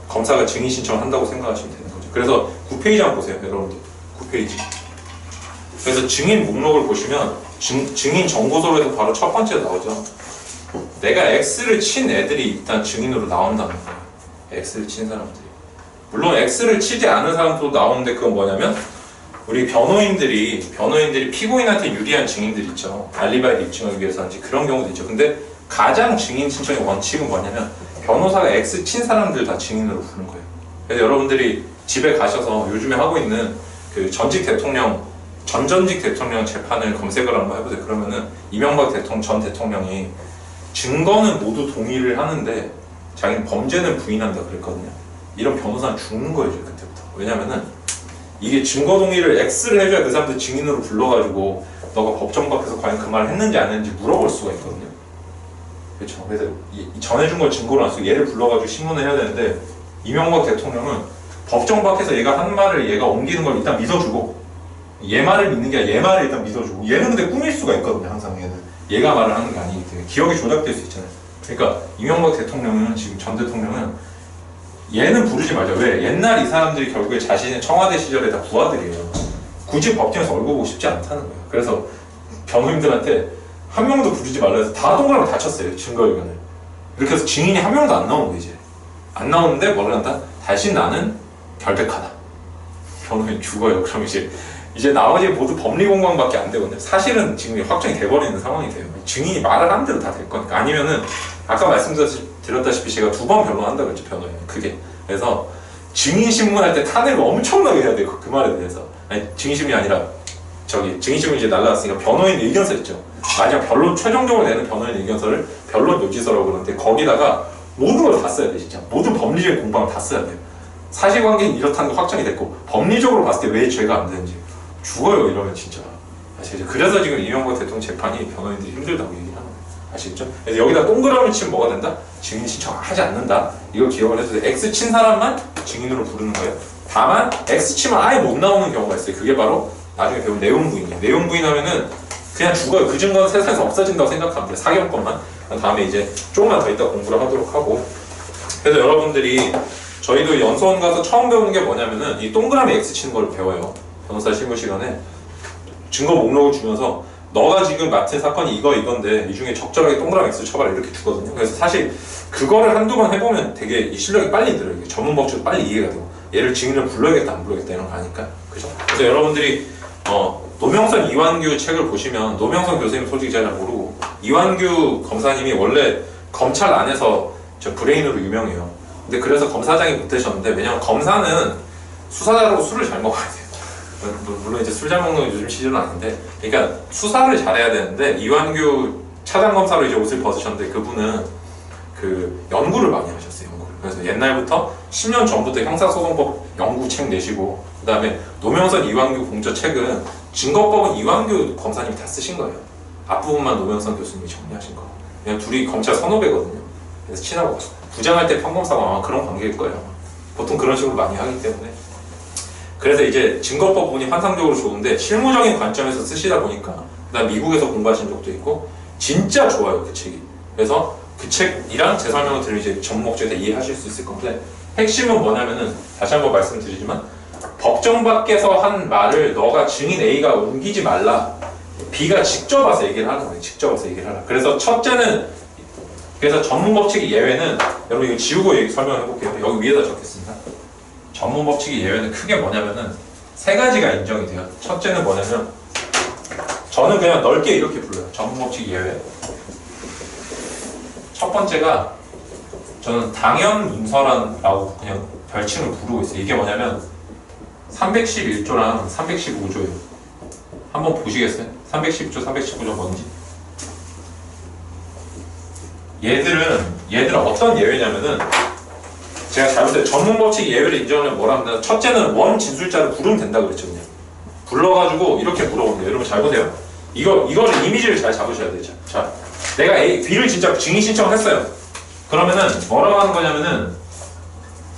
검사가 증인 신청을 한다고 생각하시면 되는 거죠. 그래서 9페이지 한번 보세요. 여러분들 9페이지. 그래서 증인 목록을 보시면 증인 정고소로 해서 바로 첫 번째 나오죠. 내가 X를 친 애들이 일단 증인으로 나온다는 거예요. X를 친 사람들이. 물론 X를 치지 않은 사람도 나오는데 그건 뭐냐면 우리 변호인들이 피고인한테 유리한 증인들 있죠. 알리바이를 입증하기 위해서인지 그런 경우도 있죠. 근데 가장 증인 신청의 원칙은 뭐냐면 변호사가 X 친 사람들 다 증인으로 부르는 거예요. 그래서 여러분들이 집에 가셔서 요즘에 하고 있는 그 전직 대통령 재판을 검색을 한번 해보세요. 그러면은 이명박 전 대통령이 증거는 모두 동의를 하는데 자기는 범죄는 부인한다 그랬거든요. 이런 변호사는 죽는 거예요, 그때부터. 왜냐면은 이게 증거 동의를 X를 해줘야 그 사람들 증인으로 불러가지고 너가 법정 밖에서 과연 그 말을 했는지 안 했는지 물어볼 수가 있거든요. 그렇죠. 그래서 전해준 걸 증거로 안 쓰고 얘를 불러가지고 신문을 해야 되는데 이명박 대통령은 법정 밖에서 얘가 한 말을 얘가 옮기는 걸 일단 믿어주고 얘 말을 믿는 게 아니라 얘 말을 일단 믿어주고 얘는 근데 꾸밀 수가 있거든요. 항상 얘가 말을 하는 게 아니기 때문에 기억이 조작될 수 있잖아요. 그러니까 이명박 대통령은 지금 전 대통령은 얘는 부르지 말자. 왜? 옛날 이 사람들이 결국에 자신의 청와대 시절에 다 부하들이에요. 굳이 법정에서 얼굴 보고 싶지 않다는 거예요. 그래서 변호인들한테 한 명도 부르지 말라 해서 다 동그라미 다쳤어요. 증거의견을. 이렇게 해서 증인이 한 명도 안 나오는 거예요. 이제 안 나오는데 뭐를 한다? 다시 나는 결백하다. 변호인 죽어요. 그럼 이제 나머지 모두 법리공방밖에 안 되거든요. 사실은 지금 확정이 돼버리는 상황이 돼요. 증인이 말을 하는 대로 다 될 거니까. 아니면은 아까 말씀드렸다시피 제가 2번 변론한다고 했죠. 변호인은 크게. 그래서 증인신문할 때 탄핵을 엄청나게 해야 돼요. 그 말에 대해서. 아니 증인신문이 아니라 증인신문이 이제 날라왔으니까 변호인 의견서 있죠. 마지막 최종적으로 내는 변호인 의견서를 변론 요지서라고 그러는데 거기다가 모든 걸 다 써야 돼. 진짜 모든 법리적인 공방을 다 써야 돼요. 사실관계는 이렇다는 거 확정이 됐고 법리적으로 봤을 때 왜 죄가 안 되는지 죽어요. 이러면 진짜 아시겠죠? 그래서 지금 이명박 대통령 재판이 변호인들이 힘들다고 얘기를 하는 거예요. 아시겠죠? 그래서 여기다 동그라미 치면 뭐가 된다? 증인 신청하지 않는다. 이걸 기억을 해도 돼. X 친 사람만 증인으로 부르는 거예요. 다만 X 치면 아예 못 나오는 경우가 있어요. 그게 바로 나중에 배운 내용 부인이에요. 내용 부인하면은 그냥 죽어요. 그 증거는 세상에서 없어진다고 생각하면 돼요. 사경권만. 다음에 이제 조금만 더 이따 공부를 하도록 하고. 그래서 여러분들이 저희도 연수원 가서 처음 배우는 게 뭐냐면은 이 동그라미 X 치는 걸 배워요. 변호사 실무 시간에 증거 목록을 주면서 너가 지금 맡은 사건이 이건데 이 중에 적절하게 동그라미 X 쳐봐라 이렇게 주거든요. 그래서 사실 그거를 한두 번 해보면 되게 이 실력이 빨리 늘어요. 전문 법칙도 빨리 이해가 되고 얘를 증인을 불러야겠다 안 불러야겠다 이런 거 아니까. 그죠? 그래서 여러분들이 노명선 이완규 책을 보시면 노명선 교수님 솔직히 잘 모르고 이완규 검사님이 원래 검찰 안에서 저 브레인으로 유명해요. 근데 그래서 검사장이 못 되셨는데 왜냐면 검사는 수사자라고 술을 잘 먹어야 돼요. 물론 이제 술 잘 먹는 건 요즘 시절은 아닌데 그러니까 수사를 잘해야 되는데 이완규 차장검사로 이제 옷을 벗으셨는데 그분은 그 연구를 많이 하셨어요. 연구를. 그래서 옛날부터 10년 전부터 형사소송법 연구책 내시고 그 다음에 노명선 이완규 공저 책은 증거법은 이완규 검사님이 다 쓰신 거예요. 앞부분만 노명선 교수님이 정리하신 거. 그냥 둘이 검찰 선후배거든요. 그래서 친하고 부장할 때 평범사고 아마 그런 관계일 거예요. 보통 그런 식으로 많이 하기 때문에 그래서 이제 증거법 부분이 환상적으로 좋은데 실무적인 관점에서 쓰시다 보니까 나 미국에서 공부하신 적도 있고 진짜 좋아요 그 책이. 그래서 그 책이랑 제 설명을 들으면 이제 전문 목적에 이해하실 수 있을 건데 핵심은 뭐냐면은 다시 한번 말씀드리지만 법정 밖에서 한 말을 너가 증인 A가 옮기지 말라. B가 직접 와서 얘기를 하는 거예요. 직접 와서 얘기를 하라. 그래서 첫째는 그래서 전문 법칙의 예외는 여러분 이거 지우고 설명해 볼게요. 여기 위에다 적겠습니다. 전문 법칙의 예외는 크게 뭐냐면은 세 가지가 인정이 돼요. 첫째는 뭐냐면 저는 그냥 넓게 이렇게 불러요. 전문 법칙 예외. 첫 번째가 저는 당연 문서라고 그냥 별칭을 부르고 있어요. 이게 뭐냐면 311조랑 315조예요. 한번 보시겠어요? 310조, 315조 뭔지? 얘들은 어떤 예외냐면은 제가 잘못해 전문 법칙 예외를 인정하면 뭐라 합니다. 첫째는 원 진술자를 부르면 된다 그랬죠. 그냥 불러가지고 이렇게 물어본대요. 여러분 잘 보세요. 이거를 이미지를 잘 잡으셔야 되죠. 자, 내가 B를 진짜 증인 신청을 했어요. 그러면은 뭐라고 하는 거냐면은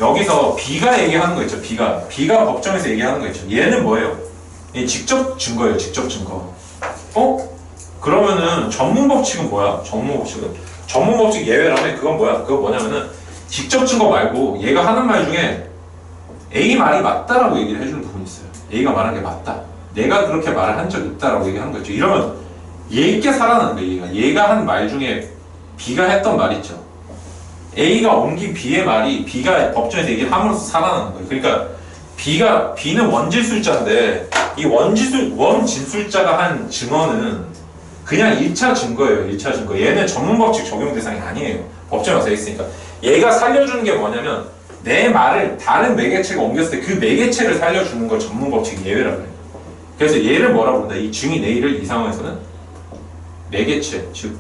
여기서 B가 얘기하는 거 있죠. B가 법정에서 얘기하는 거 있죠. 얘는 뭐예요? 얘 직접 증거예요. 직접 증거. 그러면은 전문 법칙은 뭐야? 전문 법칙 예외라면 그건 뭐야? 그거 뭐냐면은 직접 증거 말고 얘가 하는 말 중에 A 말이 맞다라고 얘기를 해주는 부분이 있어요. A가 말한 게 맞다. 내가 그렇게 말을 한 적 있다라고 얘기하는 거죠. 이러면 얘 있게 살아나는 거예요. 얘가 한 말 중에 B가 했던 말 있죠. A가 옮긴 B의 말이 B가 법정에서 얘기를 함으로써 살아나는 거예요. 그러니까 B는 원진술자인데 이 원진술자가 한 증언은 그냥 1차 증거예요. 1차 증거. 얘는 전문법칙 적용 대상이 아니에요. 법정에 와서 있으니까. 얘가 살려주는 게 뭐냐면 내 말을 다른 매개체가 옮겼을 때 그 매개체를 살려주는 걸 전문법칙 예외라고 해요. 그래서 얘를 뭐라고 부른다? 이 증인 A를 이 상황에서는 매개체, 즉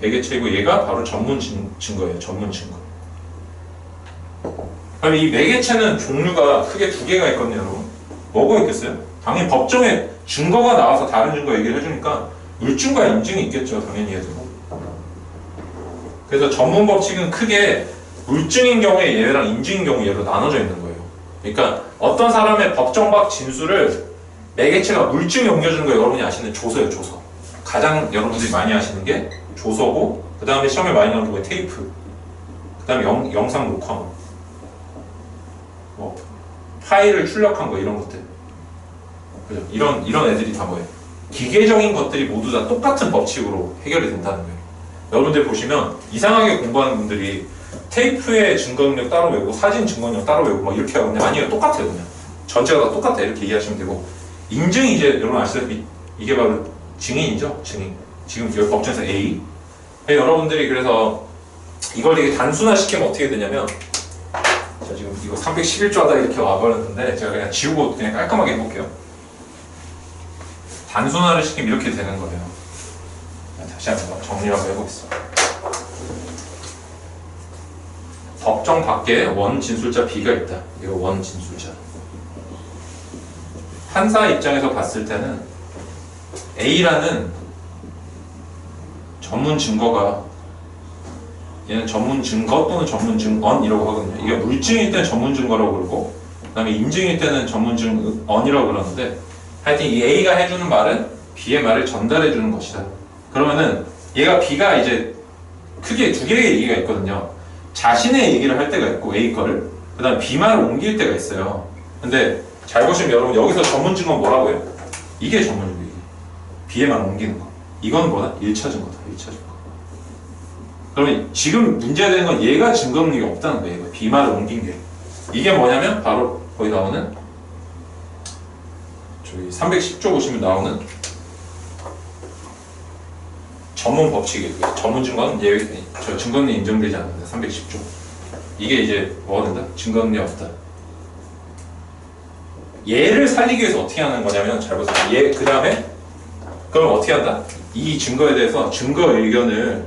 매개체이고 얘가 바로 전문 증거예요. 전문 증거. 그럼 이 매개체는 종류가 크게 두 개가 있거든요. 여러분. 뭐가 있겠어요? 당연히 법정에 증거가 나와서 다른 증거 얘기를 해주니까 물증과 인증이 있겠죠. 당연히 얘도. 그래서 전문 법칙은 크게 물증인 경우의 예외랑 인증인 경우 예외로 나눠져 있는 거예요. 그러니까 어떤 사람의 법정 밖 진술을 매개체가 물증에 옮겨주는 거 여러분이 아시는 조서예요. 조서. 가장 여러분들이 많이 아시는 게 조서고 그 다음에 시험에 많이 나오는 게 테이프 그 다음에 영상 녹화 뭐 파일을 출력한 거 이런 것들 그죠? 이런 애들이 다 뭐예요? 기계적인 것들이 모두 다 똑같은 법칙으로 해결이 된다는 거예요. 여러분들 보시면 이상하게 공부하는 분들이 테이프의 증거 능력 따로 외우고 사진 증거 능력 따로 외우고 막 이렇게 하거든요. 아니에요. 똑같아요. 그냥 전체가 다 똑같아. 이렇게 이해하시면 되고 인증이 이제 여러분 아시다시피 이게 바로 증인이죠. 증인. 지금 여기 법정에서 A. 여러분들이 그래서 이걸 되게 단순화시키면 어떻게 되냐면 자 지금 이거 311조 하다 이렇게 와버렸는데 제가 그냥 지우고 그냥 깔끔하게 해볼게요. 단순화를 시키면 이렇게 되는 거예요. 다시 한번 정리를 한번 해보겠습니다. 법정 밖에 원 진술자 B가 있다. 이거 원 진술자. 판사 입장에서 봤을 때는 A라는 전문 증거가 얘는 전문 증거 또는 전문 증언이라고 하거든요. 이게 물증일 때는 전문 증거라고 그러고 그 다음에 인증일 때는 전문 증언이라고 그러는데 하여튼 이 A가 해주는 말은 B의 말을 전달해 주는 것이다. 그러면은 얘가 B가 이제 크게 두 개의 얘기가 있거든요. 자신의 얘기를 할 때가 있고 A 거를 그 다음 B 말을 옮길 때가 있어요. 근데 잘 보시면 여러분 여기서 전문 증거는 뭐라고 해요? 이게 전문 증거. B의 말 옮기는 거. 이건 뭐다? 1차 증거다. 1차 증거. 그러면 지금 문제가 되는 건 얘가 증거 능력이 없다는 거예요. B 말을 옮긴 게. 이게 뭐냐면 바로 거기 나오는 저기 310조 보시면 나오는 전문 법칙이에요. 전문 증거는 저 증거 능력이 인정되지 않는다. 310조. 이게 이제 뭐가 된다? 증거 능력이 없다. 얘를 살리기 위해서 어떻게 하는 거냐면 잘 보세요. 얘 그 다음에 그럼 어떻게 한다? 이 증거에 대해서 증거 의견을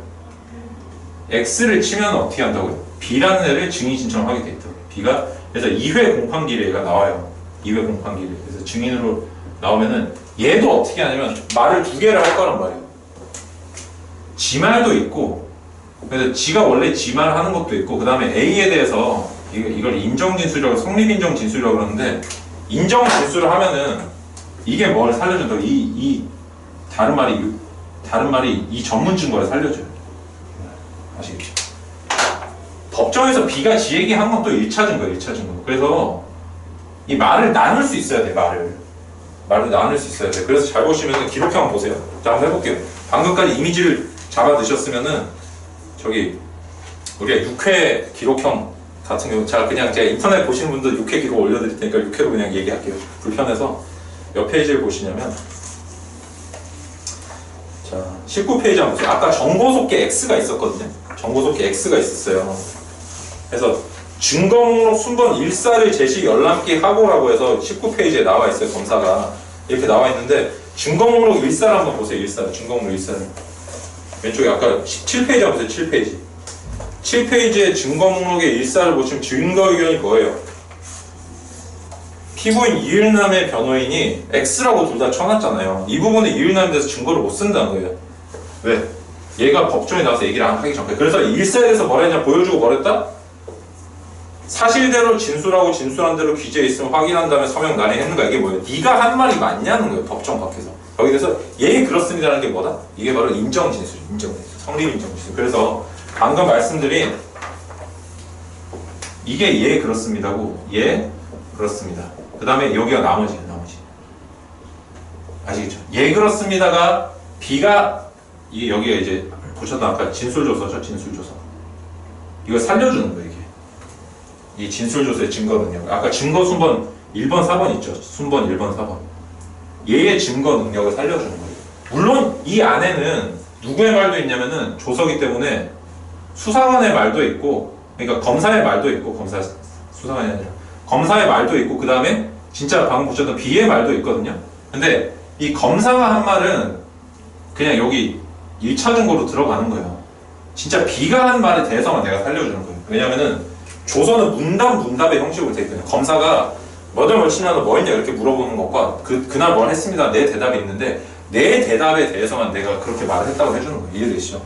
X를 치면 어떻게 한다고요? B라는 애를 증인 신청을 하게 돼 있다고요. B가 그래서 2회 공판기일에 얘가 나와요. 2회 공판기일에. 그래서 증인으로 나오면은 얘도 어떻게 하냐면 말을 두 개를 할 거란 말이에요. 지 말도 있고 그래서 지가 원래 지 말 하는 것도 있고 그 다음에 A에 대해서 이걸 인정진술이라고 성립인정진술이라고 그러는데 인정 진술을 하면은 이게 뭘 살려준다고? 다른 말이 이 전문 증거를 살려줘요. 아시겠죠? 법정에서 B가 지 얘기한 건 또 1차 증거예요, 1차 증거. 그래서 이 말을 나눌 수 있어야 돼, 말을 나눌 수 있어야 돼. 그래서 잘 보시면 기록형 한번 보세요. 자, 한번 해볼게요. 방금까지 이미지를 잡아 넣으셨으면은 저기 우리가 6회 기록형 같은 경우, 자, 그냥 제가 인터넷 보시는 분들 6회 기록 올려드릴 테니까 6회로 그냥 얘기할게요. 불편해서 몇 페이지를 보시냐면, 자, 19페이지 한번 보세요. 아까 정보속계 X가 있었거든요. 정보속계 X가 있었어요. 그래서 증거 목록 순번 1사를 제시 열람기 하고라고 해서 19페이지에 나와 있어요. 검사가 이렇게 나와 있는데, 증거 목록 1사를 한번 보세요. 1사, 증거 목록 1사를 왼쪽에 아까 17페이지 한번 보세요. 7페이지 7페이지의 증거 목록의 1사를 보시면 증거 의견이 뭐예요? 피고인 이을남의 변호인이 X라고 둘 다 쳐놨잖아요. 이 부분에 이을남에 대해서 증거를 못 쓴다는 거예요. 왜? 얘가 법정에 나와서 얘기를 안 하기 전까지. 그래서 1사에 대해서 뭐라 했냐, 보여주고 뭐랬다? 사실대로 진술하고 진술한 대로 기재에 있으면 확인한 다음에 서명 난행했는가. 이게 뭐예요? 네가 한 말이 맞냐는 거예요. 법정 밖에서. 거기에 대해서 예 그렇습니다라는 게 뭐다? 이게 바로 인정 진술, 성립 인정 진술. 그래서 방금 말씀드린 이게 예 그렇습니다고, 예 그렇습니다. 그 다음에 여기가 나머지. 아시겠죠? 예 그렇습니다가 B가 이게 여기가 이제 보셨던 아까 진술조서죠. 진술조서. 이거 살려주는 거예요. 이게 이 진술조서의 증거 능력. 아까 증거 순번 1번 4번 있죠. 순번 1번 4번. 얘의 증거 능력을 살려주는 거예요. 물론 이 안에는 누구의 말도 있냐면은 조서기 때문에 수사관의 말도 있고, 그러니까 검사의 말도 있고, 수사관이 아니라 검사의 말도 있고, 그 다음에 진짜 방금 보셨던 B의 말도 있거든요. 근데 이 검사가 한 말은 그냥 여기 1차 증거로 들어가는 거예요. 진짜 B가 한 말에 대해서만 내가 살려주는 거예요. 왜냐면은 조서는 문답의 형식으로 되어 있거든요. 검사가 뭐든 치나도 뭐 했냐 이렇게 물어보는 것과 그날 뭘 했습니다. 내 대답이 있는데 내 대답에 대해서만 내가 그렇게 말을 했다고 해주는 거예요. 이해되시죠?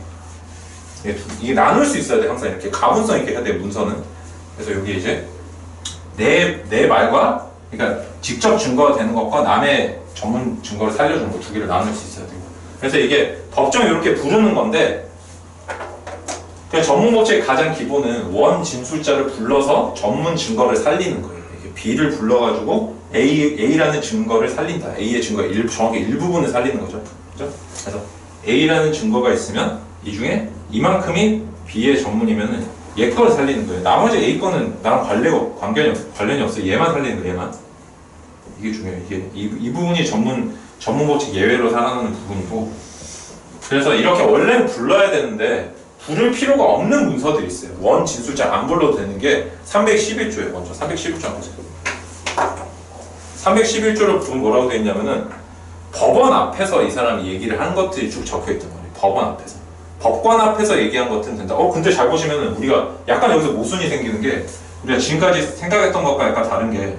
이게 나눌 수 있어야 돼. 항상 이렇게 가분성 있게 해야 돼, 문서는. 그래서 여기 이제 내 말과, 그러니까 직접 증거가 되는 것과 남의 전문 증거를 살려주는 거 두 개를 나눌 수 있어야 되고. 그래서 이게 법정에 이렇게 부르는 건데, 그냥 전문법칙의 가장 기본은 원 진술자를 불러서 전문 증거를 살리는 거예요. 이렇게 B를 불러가지고 A라는 증거를 살린다. A의 증거 정확히 일부분을 살리는 거죠. 그죠? 그래서 A라는 증거가 있으면 이 중에 이만큼이 B의 전문이면은 얘 거를 살리는 거예요. 나머지 A 거는 나랑 관련이 없어요. 얘만 살리는 거예요. 얘만. 이게 중요해요. 이 부분이 전문법칙 예외로 살아나는 부분이고, 그래서 이렇게 원래는 불러야 되는데 부를 필요가 없는 문서들이 있어요. 원 진술자 안 불러도 되는 게 311조예요. 먼저 311조 보세요. 311조를 보면 뭐라고 되어 있냐면은 법원 앞에서 이 사람이 얘기를 한 것들이 쭉 적혀 있단 말이에요. 법원 앞에서. 법관 앞에서 얘기한 것들은 된다. 근데 잘 보시면은 우리가 약간 여기서 모순이 생기는 게, 우리가 지금까지 생각했던 것과 약간 다른 게,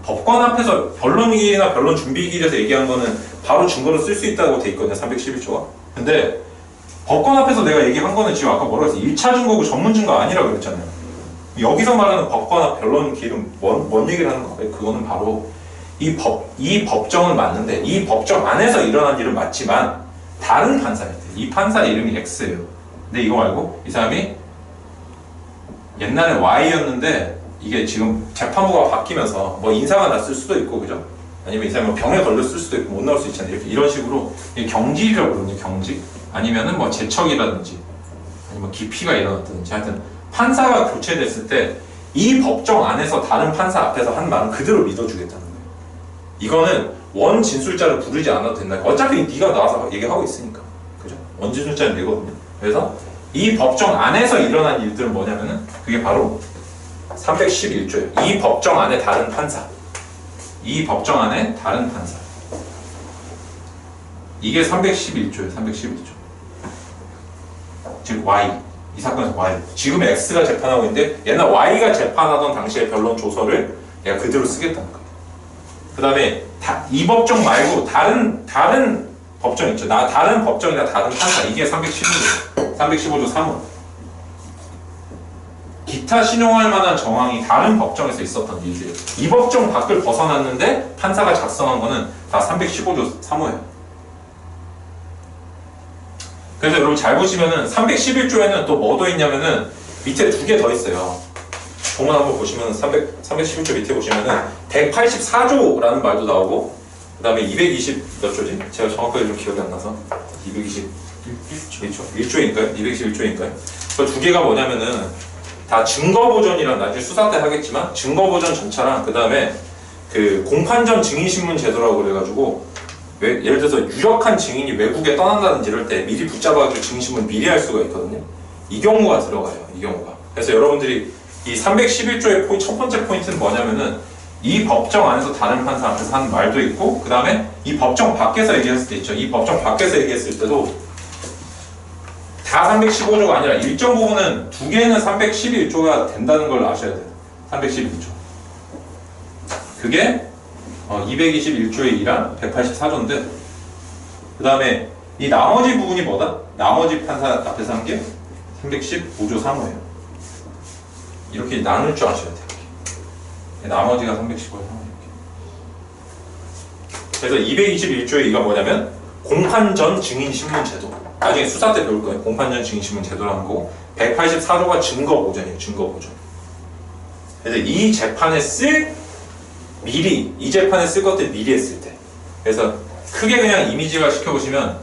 법관 앞에서 변론기나 변론 준비기일에서 얘기한 거는 바로 증거로 쓸 수 있다고 돼 있거든요. 311조가. 근데 법관 앞에서 내가 얘기한 거는 지금 아까 뭐라고 했어요? 1차 증거고 전문 증거 아니라고 그랬잖아요. 여기서 말하는 법관 앞 변론 기일은 뭔 얘기를 하는 거예요? 그거는 바로 이 법정은 맞는데 이 법정 안에서 일어난 일은 맞지만 다른 판사일 때, 이 판사 이름이 X예요. 근데 이거 말고 이 사람이 옛날에 Y였는데 이게 지금 재판부가 바뀌면서 뭐 인사가 났을 수도 있고, 그죠? 아니면 이 사람이 병에 걸렸을 수도 있고 못 나올 수 있잖아요. 이런 식으로 경직이라고 그러거든요. 경직. 아니면은 뭐 재척이라든지 아니면 기피가 일어났다든지, 하여튼 판사가 교체됐을 때 이 법정 안에서 다른 판사 앞에서 한 말은 그대로 믿어주겠다는 거예요. 이거는 원 진술자를 부르지 않아도 된다. 어차피 네가 나와서 얘기하고 있으니까, 그죠? 원 진술자는 내거든요. 그래서 이 법정 안에서 일어난 일들은 뭐냐면은 그게 바로 311조예요. 이 법정 안에 다른 판사. 이 법정 안에 다른 판사. 이게 311조예요. 311조. 즉 Y. 이 사건에서 Y. 지금 X가 재판하고 있는데 옛날 Y가 재판하던 당시의 변론 조서를 내가 그대로 쓰겠다는 거예요. 그 다음에 이 법정 말고 다른 법정 있죠. 다른 법정이나 다른 판사. 이게 315조 3원. 기타 신용할 만한 정황이 다른 법정에서 있었던 일들. 이 법정 밖을 벗어났는데 판사가 작성한 거는 다 315조 3호예요. 그래서 여러분 잘 보시면은 311조에는 또 뭐 더 있냐면은 밑에 두 개 더 있어요. 조문 한번 보시면 311조 밑에 보시면은 184조라는 말도 나오고 그 다음에 220 몇 조지? 제가 정확하게 좀 기억이 안 나서 221조인가요? 221조인가요? 그 두 개가 뭐냐면은 다 증거보전이란 나중에 수사 때 하겠지만 증거보전 절차랑 그 다음에 그 공판전 증인신문 제도라고 그래가지고 예를 들어서 유력한 증인이 외국에 떠난다든지 이럴 때 미리 붙잡아가지고 증인신문 미리 할 수가 있거든요. 이 경우가 들어가요. 이 경우가. 그래서 여러분들이 이 311조의 첫 번째 포인트는 뭐냐면은 이 법정 안에서 다른 판사 앞에서 하는 말도 있고 그 다음에 이 법정 밖에서 얘기했을 때 있죠. 이 법정 밖에서 얘기했을 때도 다 315조가 아니라 일정 부분은 두 개는 311조가 된다는 걸 아셔야 돼요. 311조. 그게 221조의 2랑 184조인데 그 다음에 이 나머지 부분이 뭐다? 나머지 판사 앞에서 한 게 315조 3호예요. 이렇게 나눌 줄 아셔야 돼요. 나머지가 315조 3호 이렇게. 그래서 221조의 2가 뭐냐면 공판전 증인신문 제도. 나중에 수사 때 배울 거예요. 공판전 증인신문 제도라는 거고 184조가 증거보전이에요. 증거보전. 그래서 이 재판에 이 재판에 쓸 것들 미리 했을 때. 그래서 크게 그냥 이미지화 시켜보시면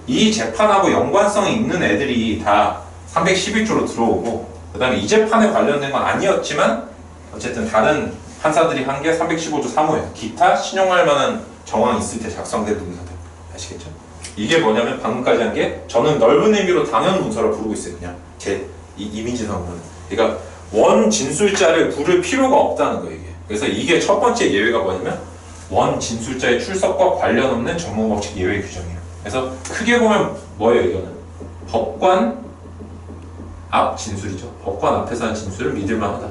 이 재판하고 연관성이 있는 애들이 다 311조로 들어오고 그 다음에 이 재판에 관련된 건 아니었지만 어쨌든 다른 판사들이 한 게 315조 3호예요. 기타 신용할 만한 정황이 있을 때 작성된 문서들. 아시겠죠? 이게 뭐냐면 방금까지 한 게 저는 넓은 의미로 당연 문서라 부르고 있어요. 그냥 제 이 이미지상으로는. 그러니까 원 진술자를 부를 필요가 없다는 거예요. 이게. 그래서 이게 첫 번째 예외가 뭐냐면 원 진술자의 출석과 관련 없는 전문법칙 예외 규정이에요. 그래서 크게 보면 뭐예요? 이거는 법관 앞 진술이죠. 법관 앞에서 한 진술을 믿을 만하다.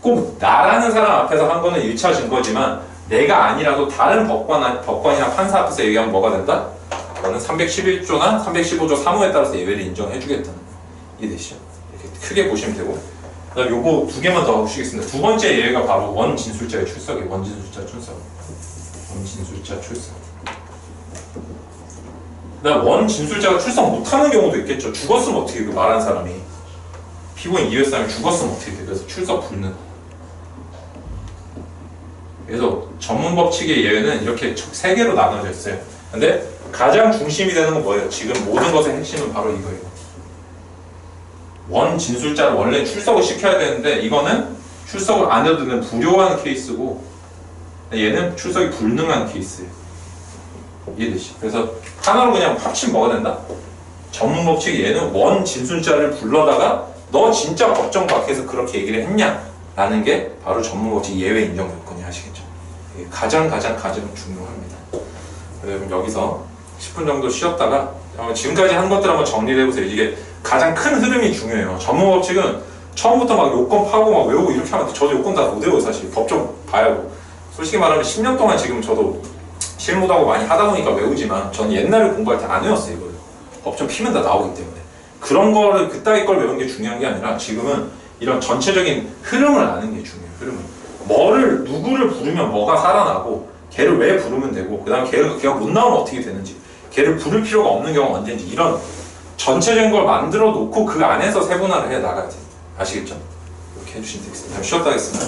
꼭 나라는 사람 앞에서 한 거는 1차 증거지만 내가 아니라도 다른 법관이나 판사 앞에서 얘기하면 뭐가 된다? 그거는 311조나 315조 3호에 따라서 예외를 인정해 주겠다는 거. 이해되시죠? 이렇게 크게 보시면 되고 그 다음 요거 두 개만 더 보시겠습니다. 두 번째 예외가 바로 원진술자의 출석이에요. 원진술자 출석. 원진술자 출석. 그 다음 원진술자가 출석 못하는 경우도 있겠죠. 죽었으면 어떻게 해? 그 말한 사람이. 피고인 이외 사람이 죽었으면 어떻게 돼? 그래서 출석 불능. 그래서 전문법칙의 예외는 이렇게 세 개로 나눠져 있어요. 근데 가장 중심이 되는 건 뭐예요? 지금 모든 것의 핵심은 바로 이거예요. 원 진술자를 원래 출석을 시켜야 되는데 이거는 출석을 안 해도 되는 불효한 케이스고 얘는 출석이 불능한 케이스예요. 이해되시죠? 그래서 하나로 그냥 합치면 뭐가 된다? 전문법칙 얘는 원 진술자를 불러다가 너 진짜 법정 밖에서 그렇게 얘기를 했냐? 라는 게 바로 전문법칙 예외 인정 요건이 아시겠죠? 이게 가장 중요합니다. 그럼 여기서 10분 정도 쉬었다가 지금까지 한 것들 한번 정리를 해보세요. 이게 가장 큰 흐름이 중요해요. 전문법칙은 처음부터 막 요건 파고 막 외우고 이렇게 하면 저도 요건 다 못 외워요. 사실 법정 봐야 하고 솔직히 말하면 10년 동안 지금 저도 실무도 하고 많이 하다 보니까 외우지만 저는 옛날에 공부할 때 안 외웠어요. 이걸 법정 피면 다 나오기 때문에 그런 거를 그따위 걸 외우는 게 중요한 게 아니라 지금은 이런 전체적인 흐름을 아는 게 중요해요. 흐름을 누구를 부르면 뭐가 살아나고 걔를 왜 부르면 되고 그 다음에 걔가 못 나오면 어떻게 되는지 걔를 부를 필요가 없는 경우가 언제인지 이런 전체적인 걸 만들어 놓고 그 안에서 세분화를 해 나가야 돼요. 아시겠죠? 이렇게 해주시면 되겠습니다. 쉬었다 하겠습니다.